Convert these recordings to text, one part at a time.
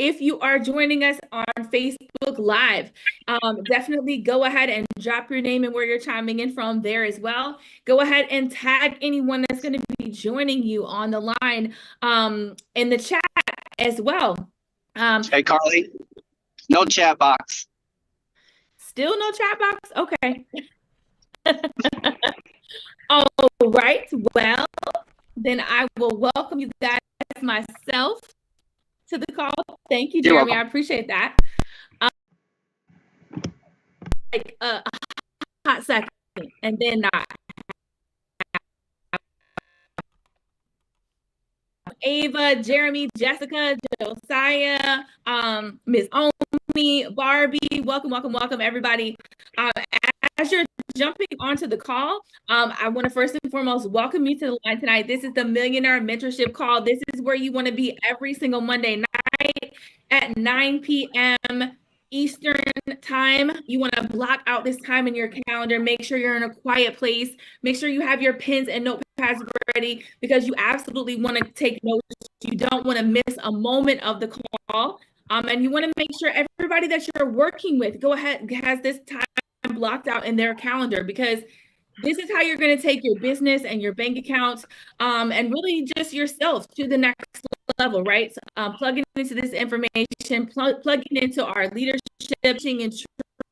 if you are joining us on Facebook Live, definitely go ahead and drop your name and where you're chiming in from there as well. Go ahead and tag anyone that's going to be joining you on the line in the chat as well. Hey, Carly, no chat box. Still no chat box? Okay. All right. Well, then I will welcome you guys myself to the call. Thank you, Jeremy. I appreciate that. Like a hot second, and then not. Ava, Jeremy, Jessica, Josiah, Ms. Omi, Barbie, welcome, everybody. As you're jumping onto the call, I want to first and foremost welcome you to the line tonight. This is the Millionaire Mentorship call. This is where you want to be every single Monday night at 9 p.m. Eastern time. You want to block out this time in your calendar. Make sure you're in a quiet place. Make sure you have your pens and notepads ready, because you absolutely want to take notes. You don't want to miss a moment of the call. And you want to make sure everybody that you're working with has this time blocked out in their calendar, because this is how you're going to take your business and your bank account and really just yourself to the next level, right? So, plugging into this information, plugging into our leadership and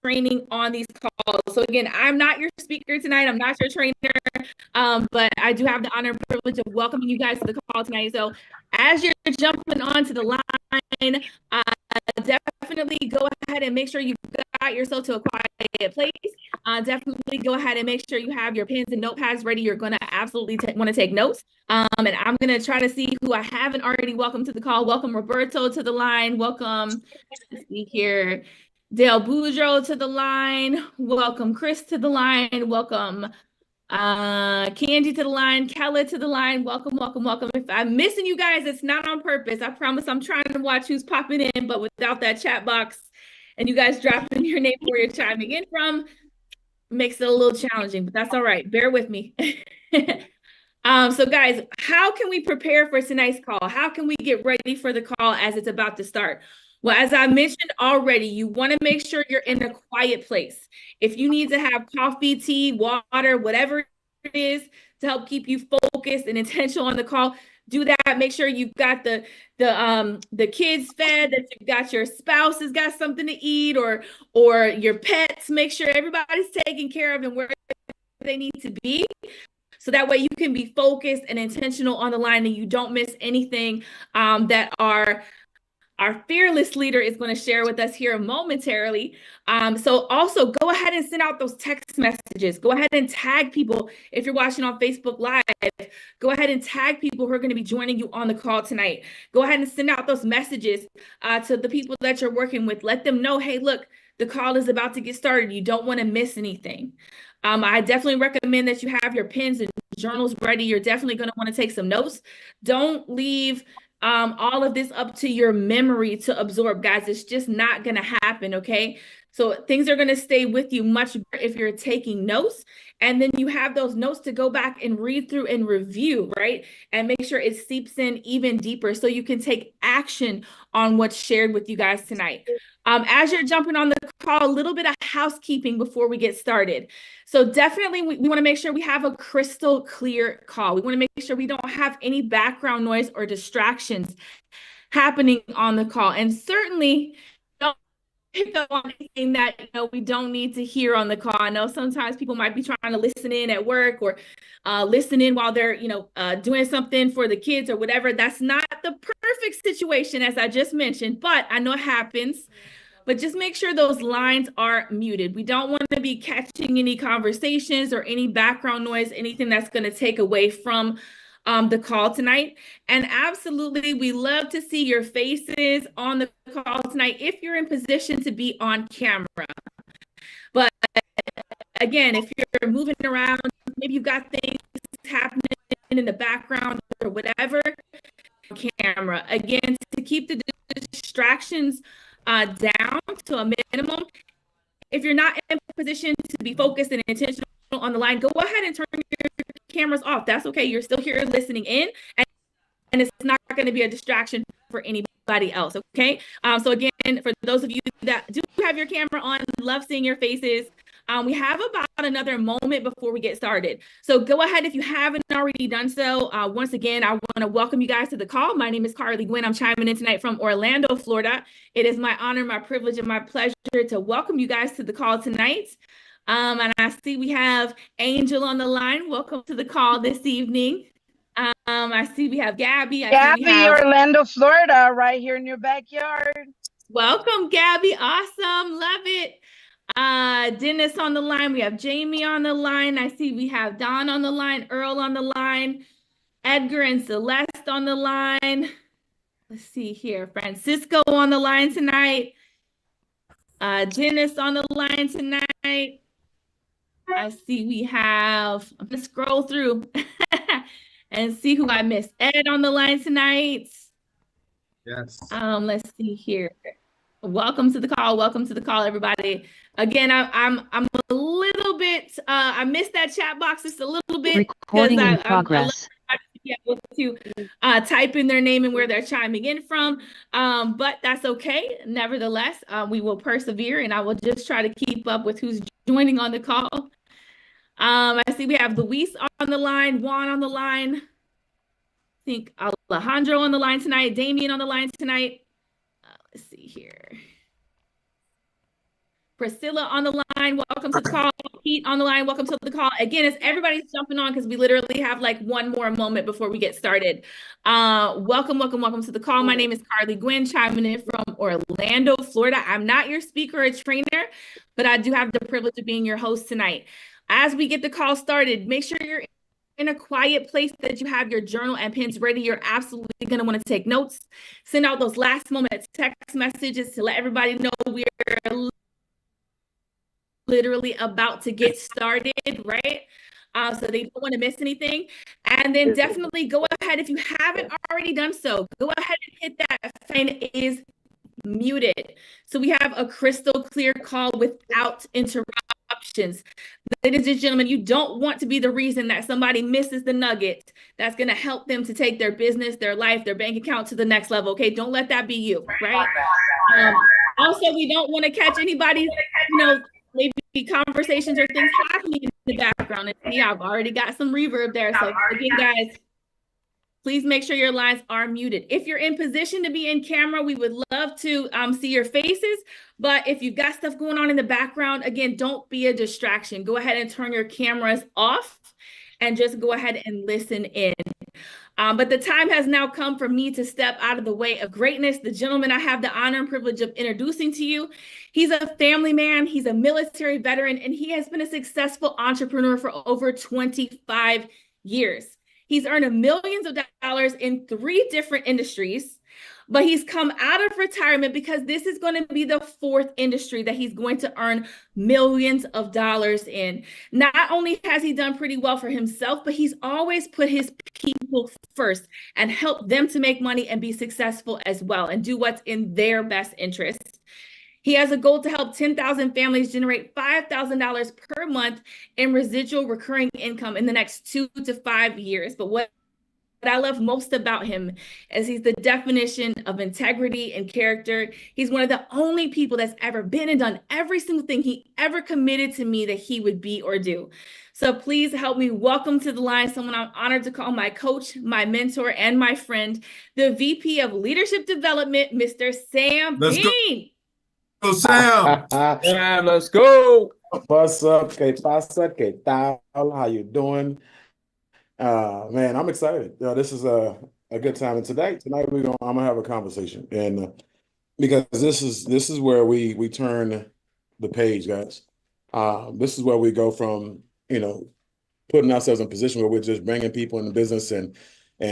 training on these calls. So again, I'm not your speaker tonight. I'm not your trainer, but I do have the honor and privilege of welcoming you guys to the call tonight. So as you're jumping onto the line, definitely go ahead and make sure you've got yourself to a quiet place. Definitely go ahead and make sure you have your pens and notepads ready. You're going to absolutely want to take notes. And I'm going to try to see who I haven't already welcomed to the call. Welcome Roberto to the line. Welcome, let's see here, Dale Boudreaux to the line. Welcome Chris to the line. Welcome Candy to the line. Kella to the line. Welcome. If I'm missing you guys, it's not on purpose. I promise. I'm trying to watch who's popping in, but without that chat box and you guys dropping your name where you're chiming in from, makes it a little challenging, but that's all right. Bear with me. So guys, how can we prepare for tonight's call? How can we get ready for the call as it's about to start? Well, as I mentioned already, you want to make sure you're in a quiet place. If you need to have coffee, tea, water, whatever it is to help keep you focused and intentional on the call, do that. Make sure you've got the kids fed, that you've got your spouse has got something to eat, or your pets. Make sure everybody's taken care of and where they need to be. So that way you can be focused and intentional on the line and you don't miss anything that our fearless leader is going to share with us here momentarily. So also go ahead and send out those text messages. Go ahead and tag people. If you're watching on Facebook Live, go ahead and tag people who are going to be joining you on the call tonight. Go ahead and send out those messages to the people that you're working with. Let them know, hey, look, the call is about to get started. You don't want to miss anything. I definitely recommend that you have your pens and journals ready. You're definitely going to want to take some notes. Don't leave all of this up to your memory to absorb, guys. It's just not going to happen, okay? So things are going to stay with you much better if you're taking notes, and then you have those notes to go back and read through and review, right? And make sure it seeps in even deeper so you can take action on what's shared with you guys tonight. As you're jumping on the call, a little bit of housekeeping before we get started. So definitely we want to make sure we have a crystal clear call. We want to make sure we don't have any background noise or distractions happening on the call. And certainly don't pick up on anything that we don't need to hear on the call. I know sometimes people might be trying to listen in at work or listen in while they're doing something for the kids or whatever. That's not the perfect situation, as I just mentioned, but I know it happens. But just make sure those lines are muted. We don't want to be catching any conversations or any background noise, anything that's going to take away from the call tonight. And absolutely, we love to see your faces on the call tonight if you're in position to be on camera. But again, if you're moving around, maybe you've got things happening in the background or whatever, camera. Again, to keep the distractions down to a minimum. If you're not in a position to be focused and intentional on the line, go ahead and turn your cameras off. That's okay. You're still here listening in. And and it's not going to be a distraction for anybody else. Okay. So again, for those of you that do have your camera on, love seeing your faces. We have about another moment before we get started. So go ahead if you haven't already done so. Once again, I want to welcome you guys to the call. My name is Carly Gwynn. I'm chiming in tonight from Orlando, Florida. It is my honor, my privilege, and my pleasure to welcome you guys to the call tonight. And I see we have Angel on the line. Welcome to the call this evening. I see we have Gabby. Gabby, Orlando, Florida, right here in your backyard. Welcome, Gabby. Awesome. Love it. Dennis on the line. We have Jamie on the line. I see we have Don on the line, Earl on the line, Edgar and Celeste on the line. Let's see here. Francisco on the line tonight. Dennis on the line tonight. I see we have, I'm going to scroll through and see who I missed. Ed on the line tonight. Yes. Let's see here. Welcome to the call. Welcome to the call, everybody. Again, I'm a little bit, I missed that chat box just a little bit. Recording in progress. I be able to type in their name and where they're chiming in from, but that's okay. Nevertheless, we will persevere, and I will just try to keep up with who's joining on the call. I see we have Luis on the line, Juan on the line. I think Alejandro on the line tonight, Damien on the line tonight. Let's see here. Priscilla on the line, welcome to the call. Pete on the line, welcome to the call. Again, as everybody's jumping on, because we literally have like one more moment before we get started. Welcome to the call. My name is Carly Gwynn, chiming in from Orlando, Florida. I'm not your speaker or trainer, but I do have the privilege of being your host tonight. As we get the call started, make sure you're in a quiet place, that you have your journal and pens ready. You're absolutely going to want to take notes. Send out those last moment text messages to let everybody know we're literally about to get started, right? So they don't want to miss anything. And then definitely go ahead, if you haven't already done so, go ahead and hit that sign is muted. So we have a crystal clear call without interruptions. Ladies and gentlemen, you don't want to be the reason that somebody misses the nugget that's going to help them to take their business, their life, their bank account to the next level. Okay, don't let that be you, right? Also, we don't want to catch anybody's, maybe conversations or things happening in the background. And yeah, I've already got some reverb there. So again, guys, please make sure your lines are muted. If you're in position to be in camera, we would love to see your faces. But if you've got stuff going on in the background, again, don't be a distraction. Go ahead and turn your cameras off and just go ahead and listen in. But the time has now come for me to step out of the way of greatness. The gentleman I have the honor and privilege of introducing to you, he's a family man, he's a military veteran, and he has been a successful entrepreneur for over 25 years. He's earned millions of dollars in 3 different industries, but he's come out of retirement because this is going to be the 4th industry that he's going to earn millions of dollars in. Not only has he done pretty well for himself, but he's always put his people first and helped them to make money and be successful as well and do what's in their best interest. He has a goal to help 10,000 families generate $5,000 per month in residual recurring income in the next 2 to 5 years. But what I love most about him is he's the definition of integrity and character. He's one of the only people that's ever been and done every single thing he ever committed to me that he would be or do. So please help me welcome to the line someone I'm honored to call my coach, my mentor, and my friend, the VP of Leadership Development, Mr. Sam Bean. Go, Sam. Yeah, let's go. What's up? ¿Qué pasa? ¿Qué tal? How you doing? Man, I'm excited. This is a good time. And tonight I'm gonna have a conversation, and because this is where we turn the page, guys. This is where we go from putting ourselves in a position where we're just bringing people in the business and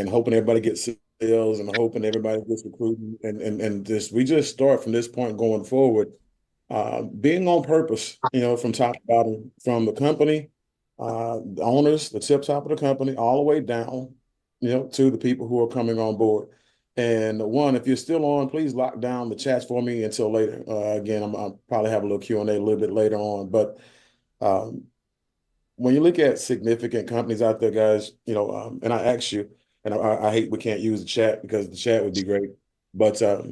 hoping everybody gets sales and hoping everybody gets recruiting, and we just start from this point going forward, being on purpose, from top to bottom, from the company, the owners, the tip top of the company, all the way down, to the people who are coming on board. And if you're still on, please lock down the chats for me until later. Again, I'll probably have a little Q&A a little bit later on. But when you look at significant companies out there, guys, and I ask you, and I hate we can't use the chat because the chat would be great. But I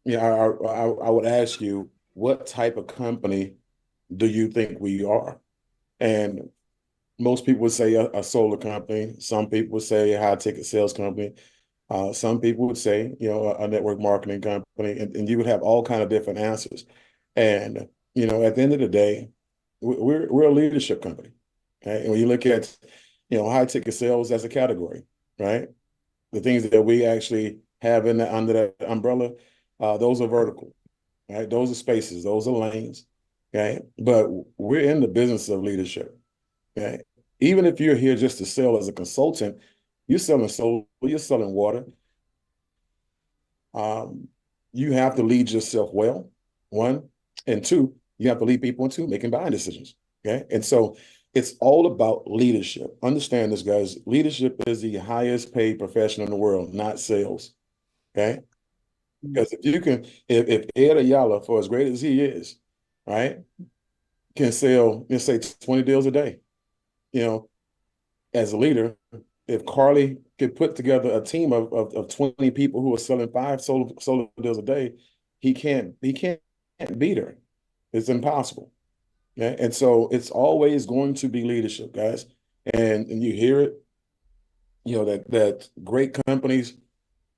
would ask you, what type of company do you think we are? And most people would say a solar company. Some people would say a high ticket sales company. Some people would say, a network marketing company, and you would have all kind of different answers. And at the end of the day, we're a leadership company. Okay? And when you look at high ticket sales as a category, right? The things that we actually have under that umbrella, those are vertical, right? Those are spaces, those are lanes, okay? But we're in the business of leadership, okay? Even if you're here just to sell as a consultant, you're selling solar, you're selling water. You have to lead yourself well, one, and two, you have to lead people into making buying decisions, okay? And so it's all about leadership. Understand this, guys. Leadership is the highest paid profession in the world, not sales, okay? Because if Ed Ayala, for as great as he is, right, can sell, let's say 20 deals a day, as a leader, if Carly could put together a team of 20 people who are selling 5 solar deals a day, he can't beat her. It's impossible. Okay? And so it's always going to be leadership, guys. And you hear it, that great companies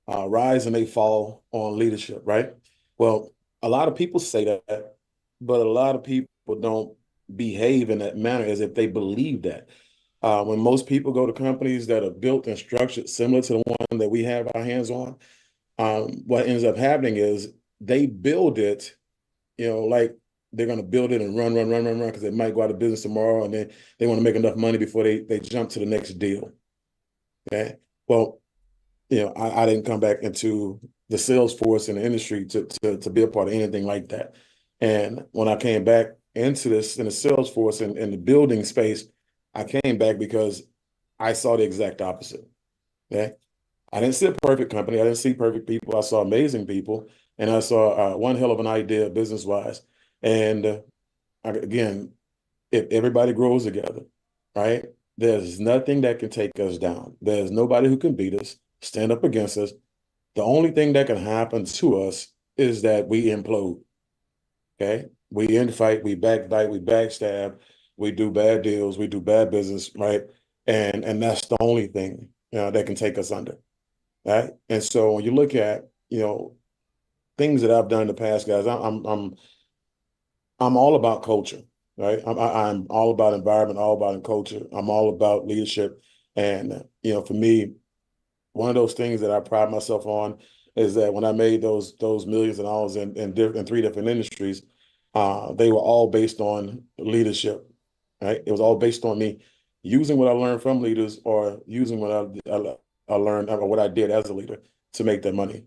rise and they fall on leadership, right? Well, a lot of people say that, but a lot of people don't behave in that manner as if they believe that. When most people go to companies that are built and structured similar to the one that we have our hands on, what ends up happening is they build it, like they're going to build it and run, because they might go out of business tomorrow, and then they want to make enough money before they jump to the next deal. Okay. Well, I didn't come back into the sales force in the industry to be a part of anything like that. And when I came back into this in the sales force and in the building space, I came back because I saw the exact opposite. Okay. I didn't see a perfect company. I didn't see perfect people. I saw amazing people, and I saw one hell of an idea business-wise. And again, if everybody grows together, right, there's nothing that can take us down. There's nobody who can beat us, stand up against us. The only thing that can happen to us is that we implode. Okay, we infight, we backbite, we backstab, we do bad deals, we do bad business, right? And that's the only thing that can take us under, right? And so when you look at things that I've done in the past, guys, I'm all about culture, right? I'm all about environment, all about culture. I'm all about leadership, and for me, one of those things that I pride myself on is that when I made those millions of dollars in 3 different industries, they were all based on leadership, right? It was all based on me using what I learned from leaders or using what I learned or what I did as a leader to make that money.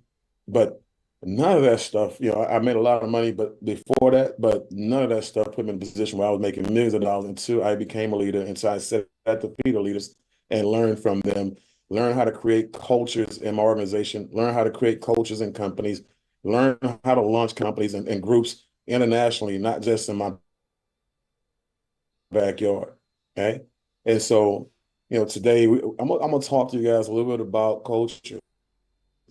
But none of that stuff, I made a lot of money, but before that, but none of that stuff put me in a position where I was making millions of dollars until I became a leader. And so I sat at the feet of leaders and learned from them, learn how to create cultures in my organization, learn how to create cultures in companies, learn how to launch companies and groups internationally, not just in my backyard. Okay. And so, today I'm going to talk to you guys a little bit about culture,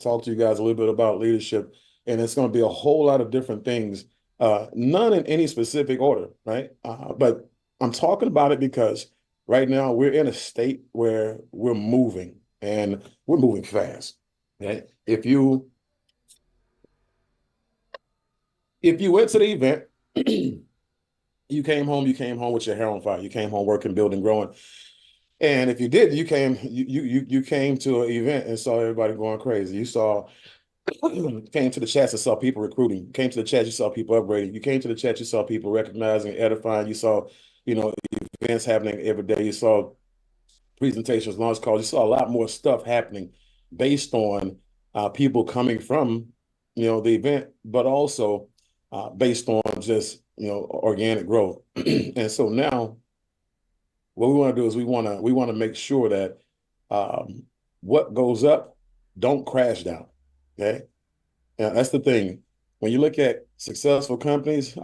talk to you guys a little bit about leadership, and it's going to be a whole lot of different things, none in any specific order, right? But I'm talking about it because right now we're in a state where we're moving and we're moving fast. Okay? If you went to the event, you came home with your hair on fire. You came home working, building, growing. And if you did, you came to an event and saw everybody going crazy. You came to the chats and saw people recruiting. You came to the chat, you saw people upgrading. You came to the chat, you saw people recognizing, edifying. You saw, events happening every day. You saw presentations, launch calls. You saw a lot more stuff happening based on people coming from, the event, but also based on just, organic growth. And so now what we want to do is we want to make sure that what goes up don't crash down. Okay. Yeah, that's the thing. When you look at successful companies,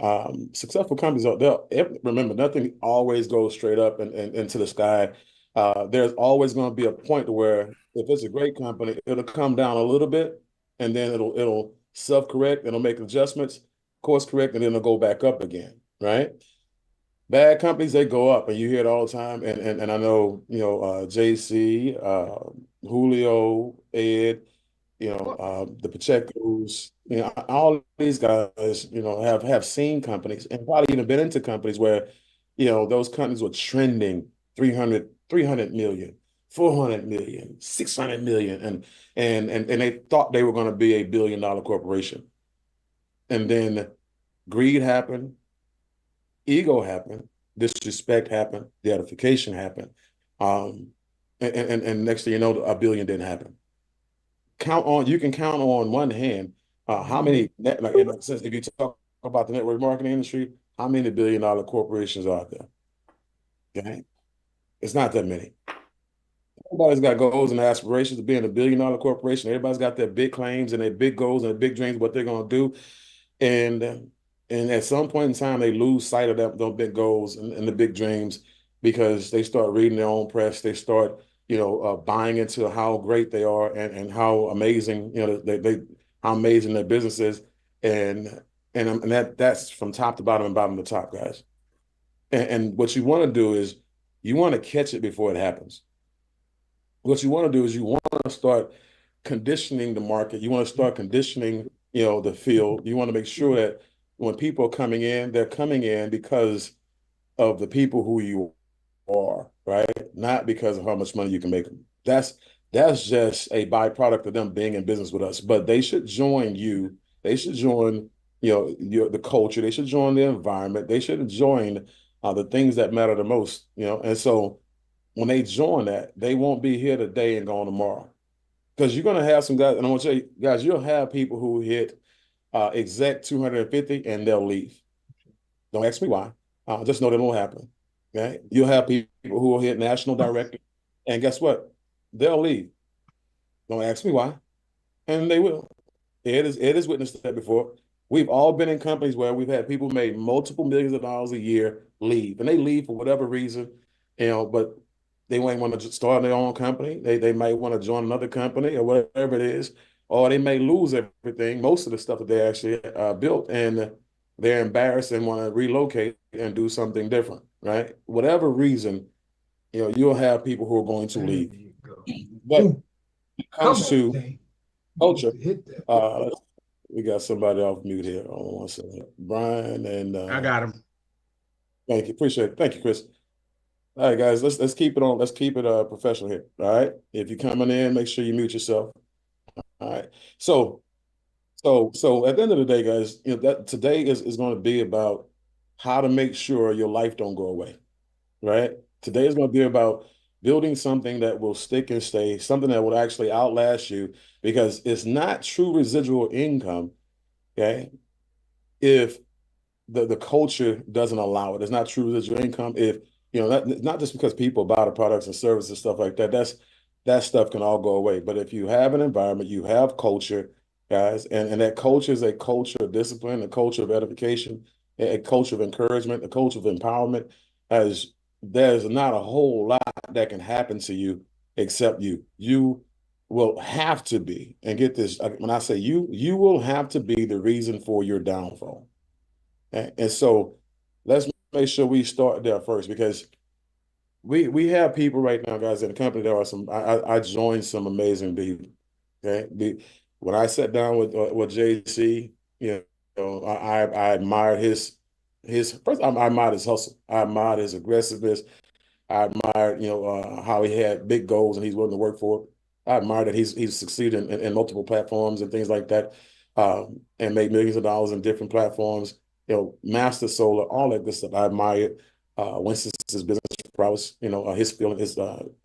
remember, nothing always goes straight up and into the sky. there's always going to be a point where if it's a great company, it'll come down a little bit, and then it'll self-correct, it'll make adjustments, course correct, and then it'll go back up again, right? Bad companies, they go up, and you hear it all the time. And I know, JC, Julio, Ed, the Pacheco's, all these guys, have seen companies and probably even been into companies where, those companies were trending 300 million, 400 million, 600 million, and they thought they were going to be a billion-dollar corporation. And then greed happened, ego happened, disrespect happened, the edification happened. And next thing you know, a billion didn't happen. You can count on one hand how many, like in a sense, if you talk about the network marketing industry, how many billion-dollar corporations are there? Okay. It's not that many. Everybody's got goals and aspirations of being a billion-dollar corporation. Everybody's got their big claims and their big goals and their big dreams, what they're going to do. And at some point in time, they lose sight of those big goals and the big dreams because they start reading their own press. They start, buying into how great they are and how amazing, how amazing their business is. And that's from top to bottom and bottom to top, guys. And what you want to do is you want to catch it before it happens. What you want to do is you want to start conditioning the market. You want to start conditioning, the field. You want to make sure that when people are coming in, they're coming in because of the people who you are, right? Not because of how much money you can make them. That's just a byproduct of them being in business with us. But they should join you. They should join, the culture. They should join the environment. They should join the things that matter the most, And so when they join that, they won't be here today and gone tomorrow. Because you're going to have some guys, and I want to tell you, guys, you'll have people who hit exec 250 and they'll leave. Don't ask me why. Just know that won't happen. Okay? You'll have people who will hit national director, and guess what? They'll leave. Don't ask me why. And they will. Ed has witnessed that before. We've all been in companies where we've had people made multiple millions of dollars a year leave. And they leave for whatever reason, but they might want to start their own company. They might want to join another company or whatever it is, or they may lose everything, most of the stuff that they actually built, and they're embarrassed and want to relocate and do something different, right? Whatever reason, you'll have people who are going to leave. But when it comes to culture, we got somebody off mute here. Hold on one second. Brian and I got him. Thank you. Appreciate it. Thank you, Chris. All right, guys, let's keep it on. Let's keep it professional here. All right. If you're coming in, make sure you mute yourself. All right. So at the end of the day, guys, that today is going to be about how to make sure your life don't go away. Right. Today is going to be about building something that will stick and stay, something that will actually outlast you, because it's not true residual income. Okay. If the culture doesn't allow it, it's not true residual income. If not just because people buy the products and services and stuff like that. That stuff can all go away. But if you have an environment, you have culture, guys, and that culture is a culture of discipline, a culture of edification, a culture of encouragement, a culture of empowerment. As there's not a whole lot that can happen to you except you. You will have to be, and get this, when I say you will have to be the reason for your downfall. And so let's make sure we start there first, because we have people right now, guys, in the company. There are some. I joined some amazing people. Okay, when I sat down with JC, I admired his first. I admired his hustle. I admired his aggressiveness. I admired how he had big goals and he's willing to work for it. I admire that he's succeeded in multiple platforms and things like that, and made millions of dollars in different platforms. Master Solar, all that good stuff. I admire it. Winston's business prowess, his feeling, his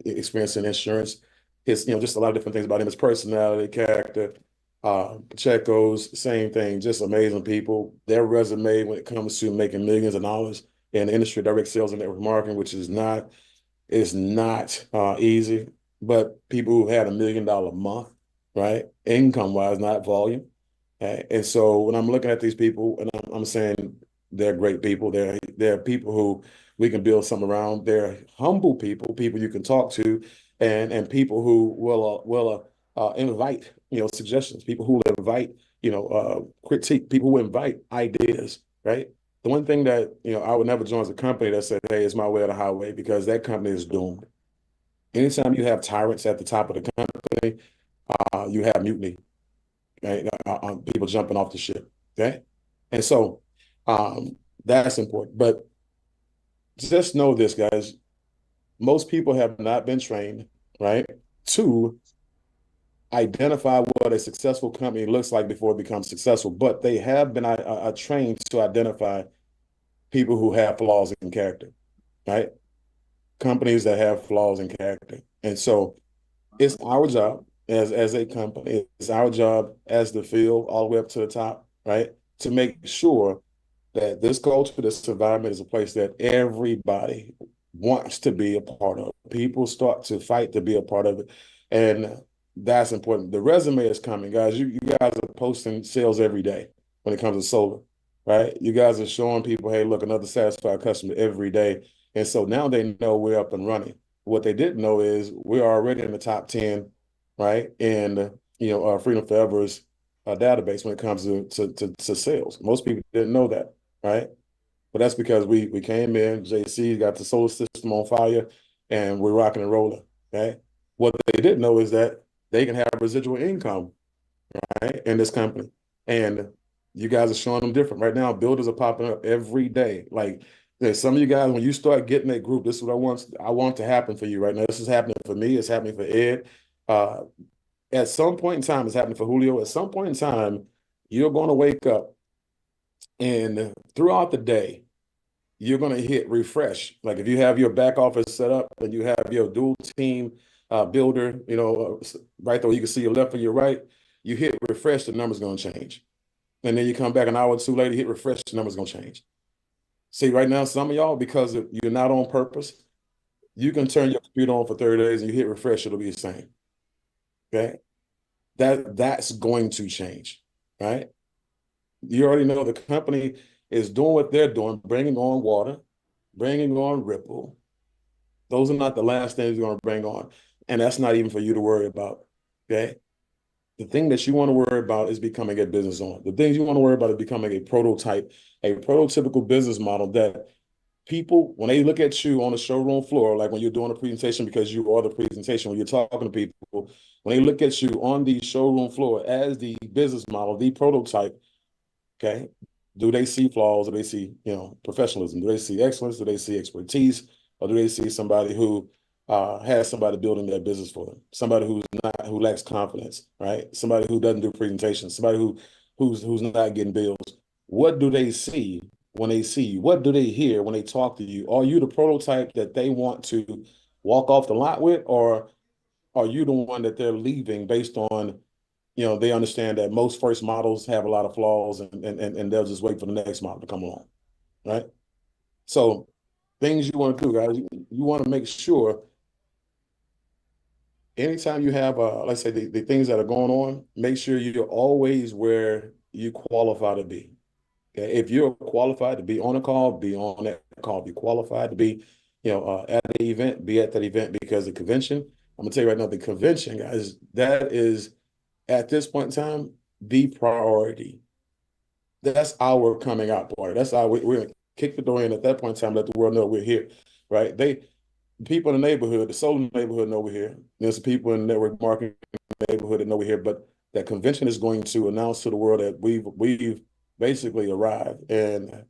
experience in insurance, his, just a lot of different things about him, his personality, character. Pacheco's, same thing, just amazing people. Their resume when it comes to making millions of dollars in the industry, direct sales and network marketing, which is not easy, but people who had $1 million a month, right, income wise, not volume. And so when I'm looking at these people, and I'm saying they're great people, they're people who We can build something around. They're humble people, people you can talk to, and people who will invite, suggestions, people who will invite, critique, people who invite ideas, right? The one thing that, I would never join as a company that said, hey, it's my way or the highway, because that company is doomed. Anytime you have tyrants at the top of the company, you have mutiny, right? People jumping off the ship, okay? And so that's important. But just know this, guys. Most people have not been trained, right, to identify what a successful company looks like before it becomes successful. But they have been trained to identify people who have flaws in character, right? Companies that have flaws in character. And so it's our job as a company, it's our job as the field all the way up to the top, right, to make sure that this culture, this environment is a place that everybody wants to be a part of. People start to fight to be a part of it. And that's important. The resume is coming, guys. You guys are posting sales every day when it comes to solar, right? You guys are showing people, hey, look, another satisfied customer every day. And so now they know we're up and running. What they didn't know is we're already in the top 10, right? And, Freedom Forever's database when it comes to sales. Most people didn't know that, right? But that's because we came in, JC got the solar system on fire, and we're rocking and rolling, right? What they didn't know is that they can have residual income, right, in this company. And you guys are showing them different. Right now, builders are popping up every day. Like, there's some of you guys, when you start getting that group, this is what I want to happen for you right now. This is happening for me. It's happening for Ed. At some point in time, it's happening for Julio. At some point in time, you're going to wake up, and throughout the day, you're going to hit refresh. Like if you have your back office set up and you have your dual team builder, right there, you can see your left and your right, you hit refresh, the number's going to change. And then you come back an hour or two later, hit refresh, the number's going to change. See, right now, some of y'all, because you're not on purpose, you can turn your computer on for 30 days and you hit refresh, it'll be the same. Okay? That's going to change, right? You already know the company is doing what they're doing, bringing on water, bringing on Ripple. Those are not the last things you're going to bring on. And that's not even for you to worry about, okay? The thing that you want to worry about is becoming a business owner. The things you want to worry about is becoming a prototype, a prototypical business model that people, when they look at you on the showroom floor, like when you're doing a presentation, because you are the presentation, when you're talking to people, when they look at you on the showroom floor as the business model, the prototype, okay, do they see flaws? Do they see, professionalism? Do they see excellence? Do they see expertise? Or do they see somebody who has somebody building their business for them? Somebody who lacks confidence, right? Somebody who doesn't do presentations. Somebody who's not getting bills. What do they see when they see you? What do they hear when they talk to you? Are you the prototype that they want to walk off the lot with, or are you the one that they're leaving based on, they understand that most first models have a lot of flaws, and they'll just wait for the next model to come along, right? So things you want to do, guys, you want to make sure anytime you have, let's say the things that are going on, make sure you're always where you qualify to be. Okay? If you're qualified to be on a call, be on that call. Be qualified to be, at the event, be at that event, because the convention, I'm gonna tell you right now, the convention, guys, that is, at this point in time, the priority. That's our coming out party. That's our, we're going to kick the door in at that point in time, let the world know we're here, right? People in the neighborhood, the solar neighborhood know we're here. There's people in the network marketing neighborhood that know we're here, but that convention is going to announce to the world that we've basically arrived, and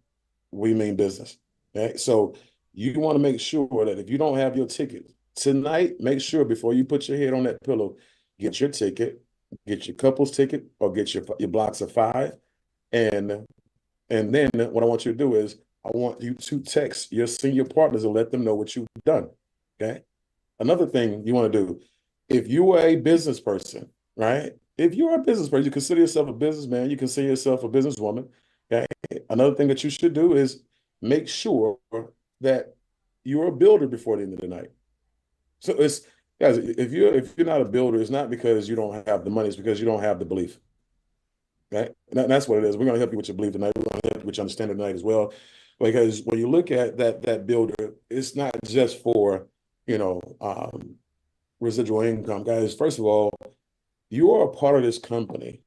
we mean business, right? So you want to make sure that if you don't have your ticket tonight, make sure before you put your head on that pillow, get your ticket, get your couples ticket, or get your blocks of 5. And then what I want you to do is I want you to text your senior partners and let them know what you've done, okay? Another thing you want to do, if you are a business person, right? If you are a business person, you consider yourself a businessman, you consider yourself a businesswoman, okay? Another thing that you should do is make sure that you're a builder before the end of the night. So it's, guys, if you're not a builder, it's not because you don't have the money, it's because you don't have the belief. Right? And that's what it is. We're going to help you with your belief tonight. We're going to help you with your understanding tonight as well. Because when you look at that builder, it's not just for, residual income. Guys, first of all, you are a part of this company.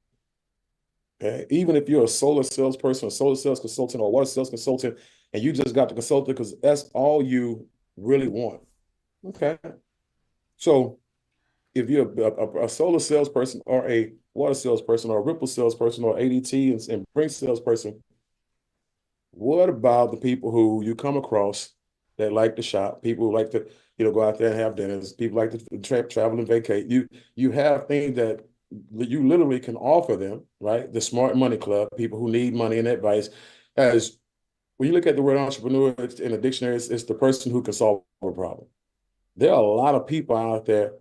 Okay? Even if you're a solar salesperson, a solar sales consultant, or a water sales consultant, and you just got the consultant because that's all you really want. Okay. So if you're a solar salesperson or a water salesperson or a Ripple salesperson or ADT and Brink salesperson, what about the people who you come across that like to shop, people who like to, go out there and have dinners, people like to travel and vacate? You have things that you literally can offer them, right? The Smart Money Club, people who need money and advice. As when you look at the word entrepreneur in a dictionary, it's the person who can solve a problem. There are a lot of people out there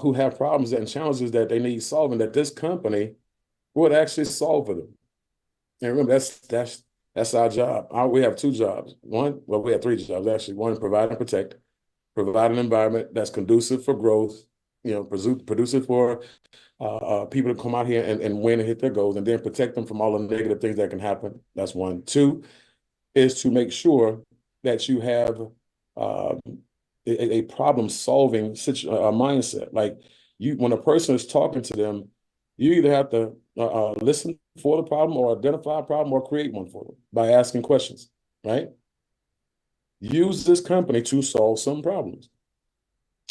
who have problems and challenges that they need solving that this company would actually solve for them. And remember, that's our job. We have two jobs. We have three jobs actually. One, provide and protect, provide an environment that's conducive for growth, produce it for people to come out here and win and hit their goals, and then protect them from all the negative things that can happen. That's one. Two is to make sure that you have a problem-solving mindset. Like when a person is talking to them, you either have to listen for the problem or identify a problem or create one for them by asking questions, right? Use this company to solve some problems,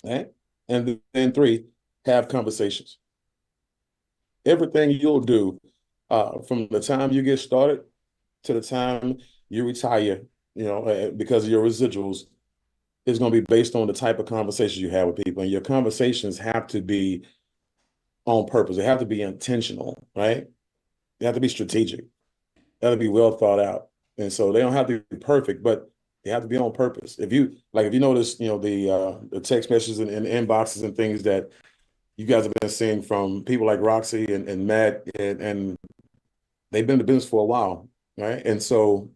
right? And then three, have conversations. Everything you'll do from the time you get started to the time you retire, because of your residuals, is going to be based on the type of conversations you have with people. And your conversations have to be on purpose. They have to be intentional, right? They have to be strategic. They have to be well thought out. And so they don't have to be perfect, but they have to be on purpose. If you notice, the text messages and inboxes and things that you guys have been seeing from people like Roxy and Matt, and they've been in the business for a while, right? And so,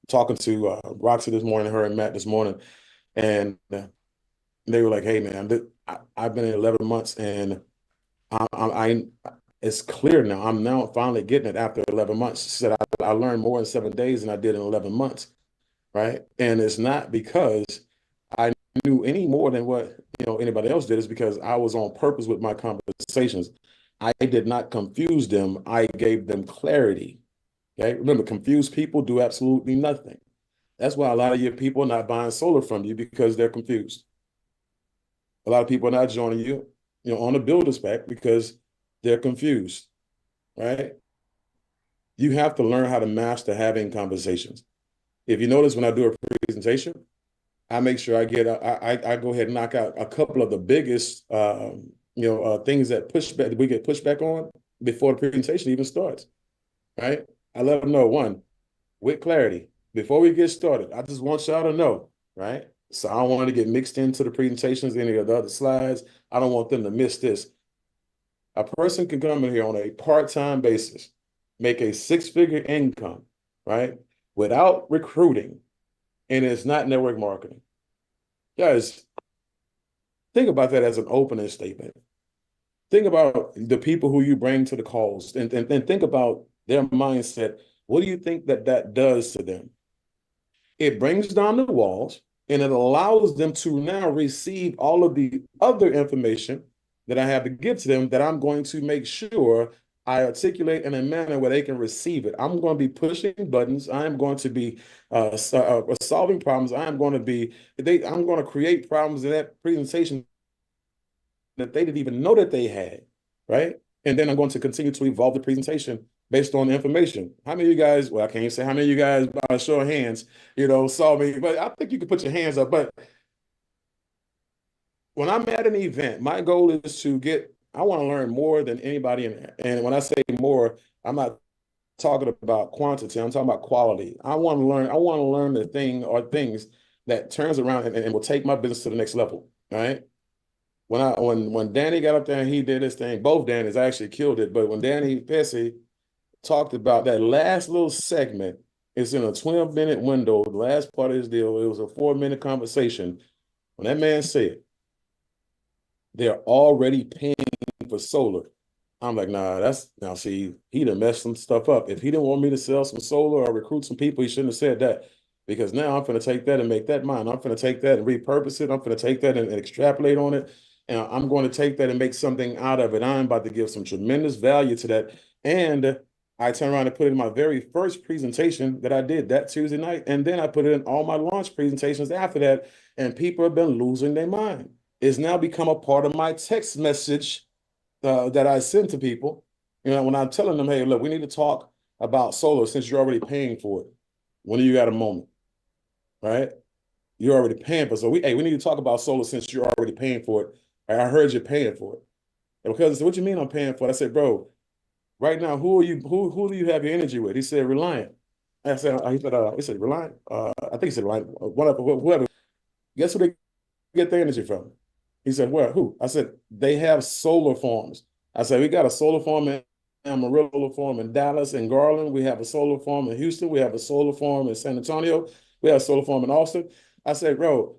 talking to Roxy this morning, her and Matt this morning, and they were like, "Hey, man, I've been in 11 months, and it's clear now. I'm now finally getting it after 11 months." She said, I learned more in 7 days than I did in 11 months, right? And it's not because I knew any more than what anybody else did. It's because I was on purpose with my conversations. I did not confuse them. I gave them clarity. Okay, remember, confused people do absolutely nothing. That's why a lot of your people are not buying solar from you, because they're confused. A lot of people are not joining you, on the builder's pack because they're confused, right? You have to learn how to master having conversations. If you notice, when I do a presentation, I make sure I go ahead and knock out a couple of the biggest, things that we get pushback on before the presentation even starts, right? I let them know, one, with clarity, before we get started, I just want y'all to know, right? So I don't want to get mixed into the presentations, any of the other slides. I don't want them to miss this. A person can come in here on a part-time basis, make a six-figure income, right? Without recruiting, and it's not network marketing. Guys, think about that as an opening statement. Think about the people who you bring to the calls, and think about their mindset. What do you think that does to them? It brings down the walls, and it allows them to now receive all of the other information that I have to give to them, that I'm going to make sure I articulate in a manner where they can receive it. I'm going to be pushing buttons. I'm going to be solving problems. I'm going to create problems in that presentation that they didn't even know that they had, right? And then I'm going to continue to evolve the presentation based on the information. How many of you guys, well, I can't say how many of you guys by a show of hands, saw me, but I think you can put your hands up. But when I'm at an event, my goal is I want to learn more than anybody in there. And when I say more, I'm not talking about quantity, I'm talking about quality. I want to learn the thing or things that turns around and will take my business to the next level, right? When Danny got up there and he did his thing, both Dannys actually killed it, but when Danny Pesci talked about that last little segment, it's in a 12-minute window, the last part of his deal, it was a 4-minute conversation. When that man said, they're already paying for solar, I'm like, now see, he done messed some stuff up. If he didn't want me to sell some solar or recruit some people, he shouldn't have said that. because now I'm going to take that and make that mine. I'm going to take that and repurpose it. I'm going to take that and extrapolate on it. And I'm going to take that and make something out of it. I'm about to give some tremendous value to that. And I turned around and put it in my very first presentation that I did that Tuesday night. And then I put it in all my launch presentations after that. And people have been losing their mind. It's now become a part of my text message that I send to people. You know, when I'm telling them, hey, look, we need to talk about solar since you're already paying for it. When do you got a moment? Right? You're already paying for it. So we need to talk about solar since you're already paying for it. Right? I heard you're paying for it. And because I said, what you mean I'm paying for it? I said, bro, right now, who do you have your energy with? He said, Reliant. I said, he said, Reliant? I think he said Reliant, whoever. Guess who they get their energy from? He said, where? Who? I said, they have solar farms. I said, we got a solar farm in Amarillo, solar farm in Dallas and Garland. We have a solar farm in Houston. We have a solar farm in San Antonio. We have a solar farm in Austin. I said, bro,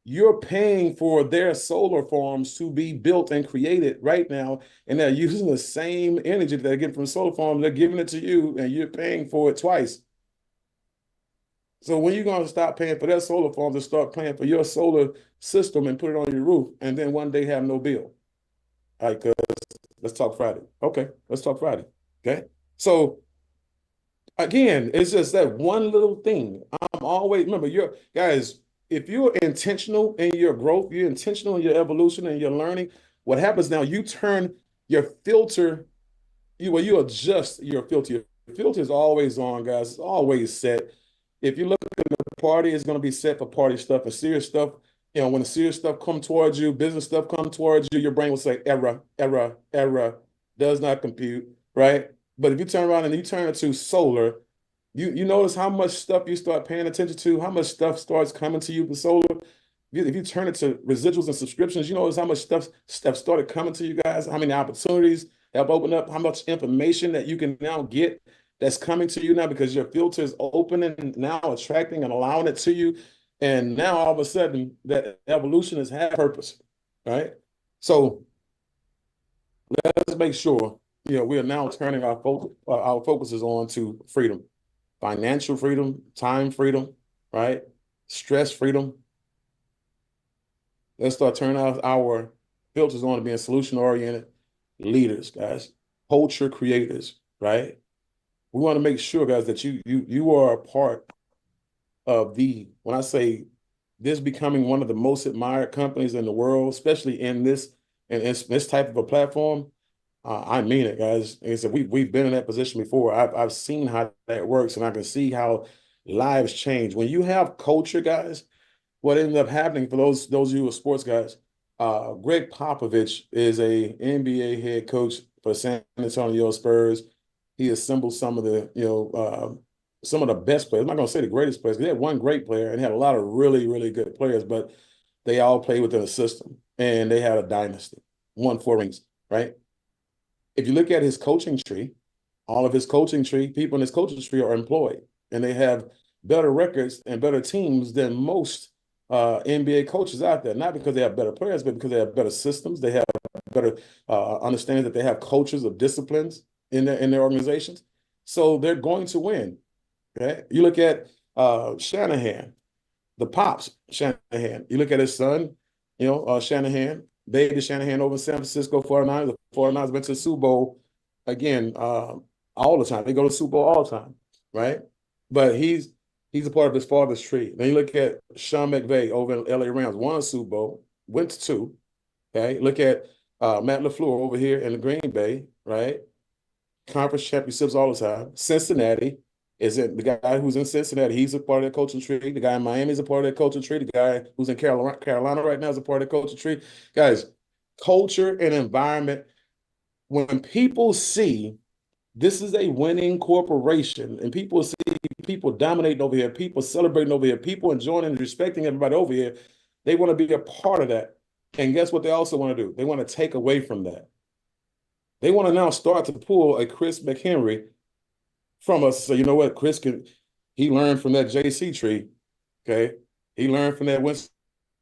you're paying for their solar farms to be built and created right now, and they're using the same energy that they're getting from solar farms. They're giving it to you, and you're paying for it twice. So when you're going to stop paying for their solar farms and start paying for your solar system and put it on your roof, and then one day have no bill? Like, let's talk Friday. Okay, let's talk Friday. Okay. So again, it's just that one little thing. I'm always, remember, guys, if you're intentional in your growth, you're intentional in your evolution and your learning, what happens now, you turn your filter, you adjust your filter. Your filter is always on, guys. It's always set. If you look at the party, it's going to be set for party stuff and serious stuff. You know, when the serious stuff come towards you, business stuff come towards you, your brain will say error, error, error, does not compute, right? But if you turn around and you turn it to solar, you notice how much stuff you start paying attention to, how much stuff starts coming to you for solar. If you turn it to residuals and subscriptions, you notice how much stuff started coming to you guys, how many opportunities have opened up, how much information that you can now get that's coming to you now because your filter is open and now attracting and allowing it to you. And now all of a sudden that evolution has had purpose, right? So let's make sure, we are now turning our focuses on to freedom, financial freedom, time freedom, right? Stress freedom. Let's start turning our filters on to being solution-oriented leaders, guys, culture creators, right? We want to make sure, guys, that you are a part of when I say this becoming one of the most admired companies in the world, especially in this type of a platform. I mean it, guys. Like I said, we've been in that position before. I've seen how that works, and I can see how lives change. When you have culture, guys, what ended up happening for those of you who are sports guys, Greg Popovich is a NBA head coach for San Antonio Spurs. He assembled some of the best players. I'm not going to say the greatest players. They had one great player and had a lot of really, really good players, but they all played within a system, and they had a dynasty, won 4 rings, right? If you look at his coaching tree, all of his coaching tree, people in his coaching tree are employed, and they have better records and better teams than most NBA coaches out there. Not because they have better players, but because they have better systems. They have better understanding that they have cultures of disciplines in their organizations. So they're going to win. Okay? You look at Shanahan, the Pops, Shanahan. You look at his son, Shanahan, David Shanahan over in San Francisco 49ers. The 49ers went to the Super Bowl again all the time. They go to the Super Bowl all the time, right? But he's a part of his father's tree. Then you look at Sean McVay over in LA Rams, won a Super Bowl, went to 2. Okay, look at Matt LaFleur over here in the Green Bay, right? Conference championships all the time. Cincinnati is it the guy who's in Cincinnati? He's a part of that coaching tree. The guy in Miami is a part of that coaching tree. The guy who's in Carolina right now is a part of the coaching tree. Guys, culture and environment. When people see this is a winning corporation, and people see people dominating over here, people celebrating over here, people enjoying and respecting everybody over here, they want to be a part of that. And guess what they also want to do? They want to take away from that. They want to now start to pull a Chris McHenry from us. So you know what? He learned from that JC tree, okay? He learned from that Winston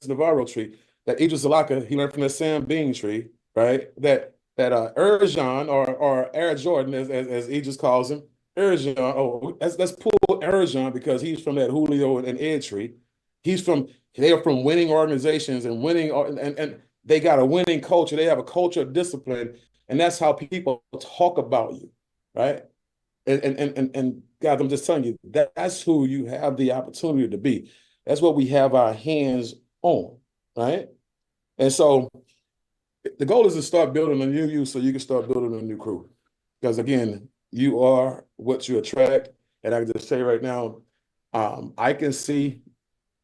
Navarro tree. That Idris Alaka, he learned from that Sam Bean tree, right? That Erjan or Air Jordan, as Idris calls him, Erjan. Oh, let's pull Erjan because he's from that Julio and Ed tree. They're from winning organizations and winning, and they got a winning culture. They have a culture of discipline, and that's how people talk about you, right? And guys, I'm just telling you, that's who you have the opportunity to be. That's what we have our hands on, right? And so the goal is to start building a new you so you can start building a new crew. Because again, you are what you attract. And I can just say right now, I can see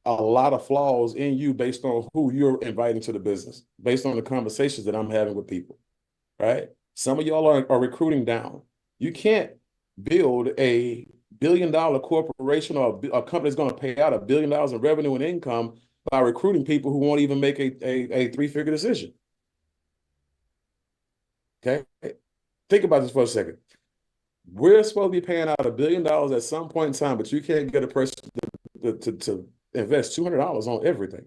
a lot of flaws in you based on who you're inviting to the business, based on the conversations that I'm having with people, right? Some of y'all are recruiting down. You can't build a billion-dollar corporation or a company that's going to pay out $1 billion in revenue and income by recruiting people who won't even make a three-figure decision. Okay? Think about this for a second. We're supposed to be paying out $1 billion at some point in time, but you can't get a person to invest $200 on everything.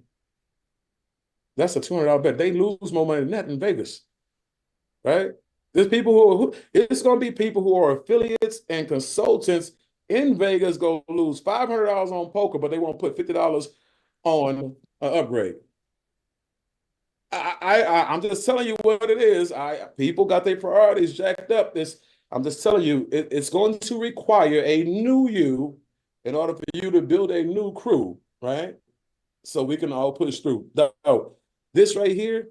That's a $200 bet. They lose more money than that in Vegas, right? There's people it's going to be people who are affiliates and consultants in Vegas go lose $500 on poker, but they won't put $50 on an upgrade. I'm just telling you what it is. People got their priorities jacked up. I'm just telling you, it's going to require a new you in order for you to build a new crew, right? So we can all push through. No, this right here,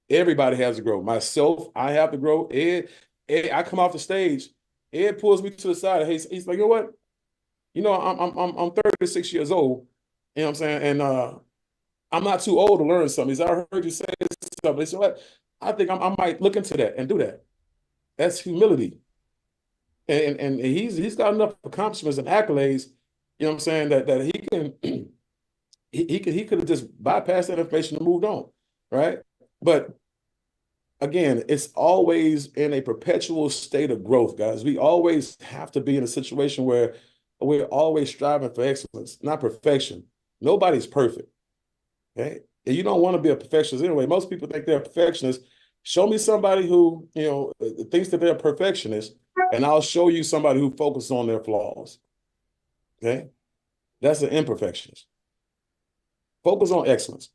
everybody has to grow. Myself, I have to grow. Ed, I come off the stage. Ed pulls me to the side. He's like, you know what? You know, I'm 36 years old. You know what I'm saying? And I'm not too old to learn something. He said, I heard you say something. He said, what? I think I might look into that and do that. That's humility. And he's got enough accomplishments and accolades, you know what I'm saying, that he can he could have just bypassed that information and moved on, right? But again, it's always in a perpetual state of growth, guys. We always have to be in a situation where we're always striving for excellence, not perfection. Nobody's perfect, okay? And you don't want to be a perfectionist anyway. Most people think they're a perfectionist. Show me somebody who, you know, thinks that they're a perfectionist, and I'll show you somebody who focuses on their flaws, okay? That's an imperfectionist. Focus on excellence.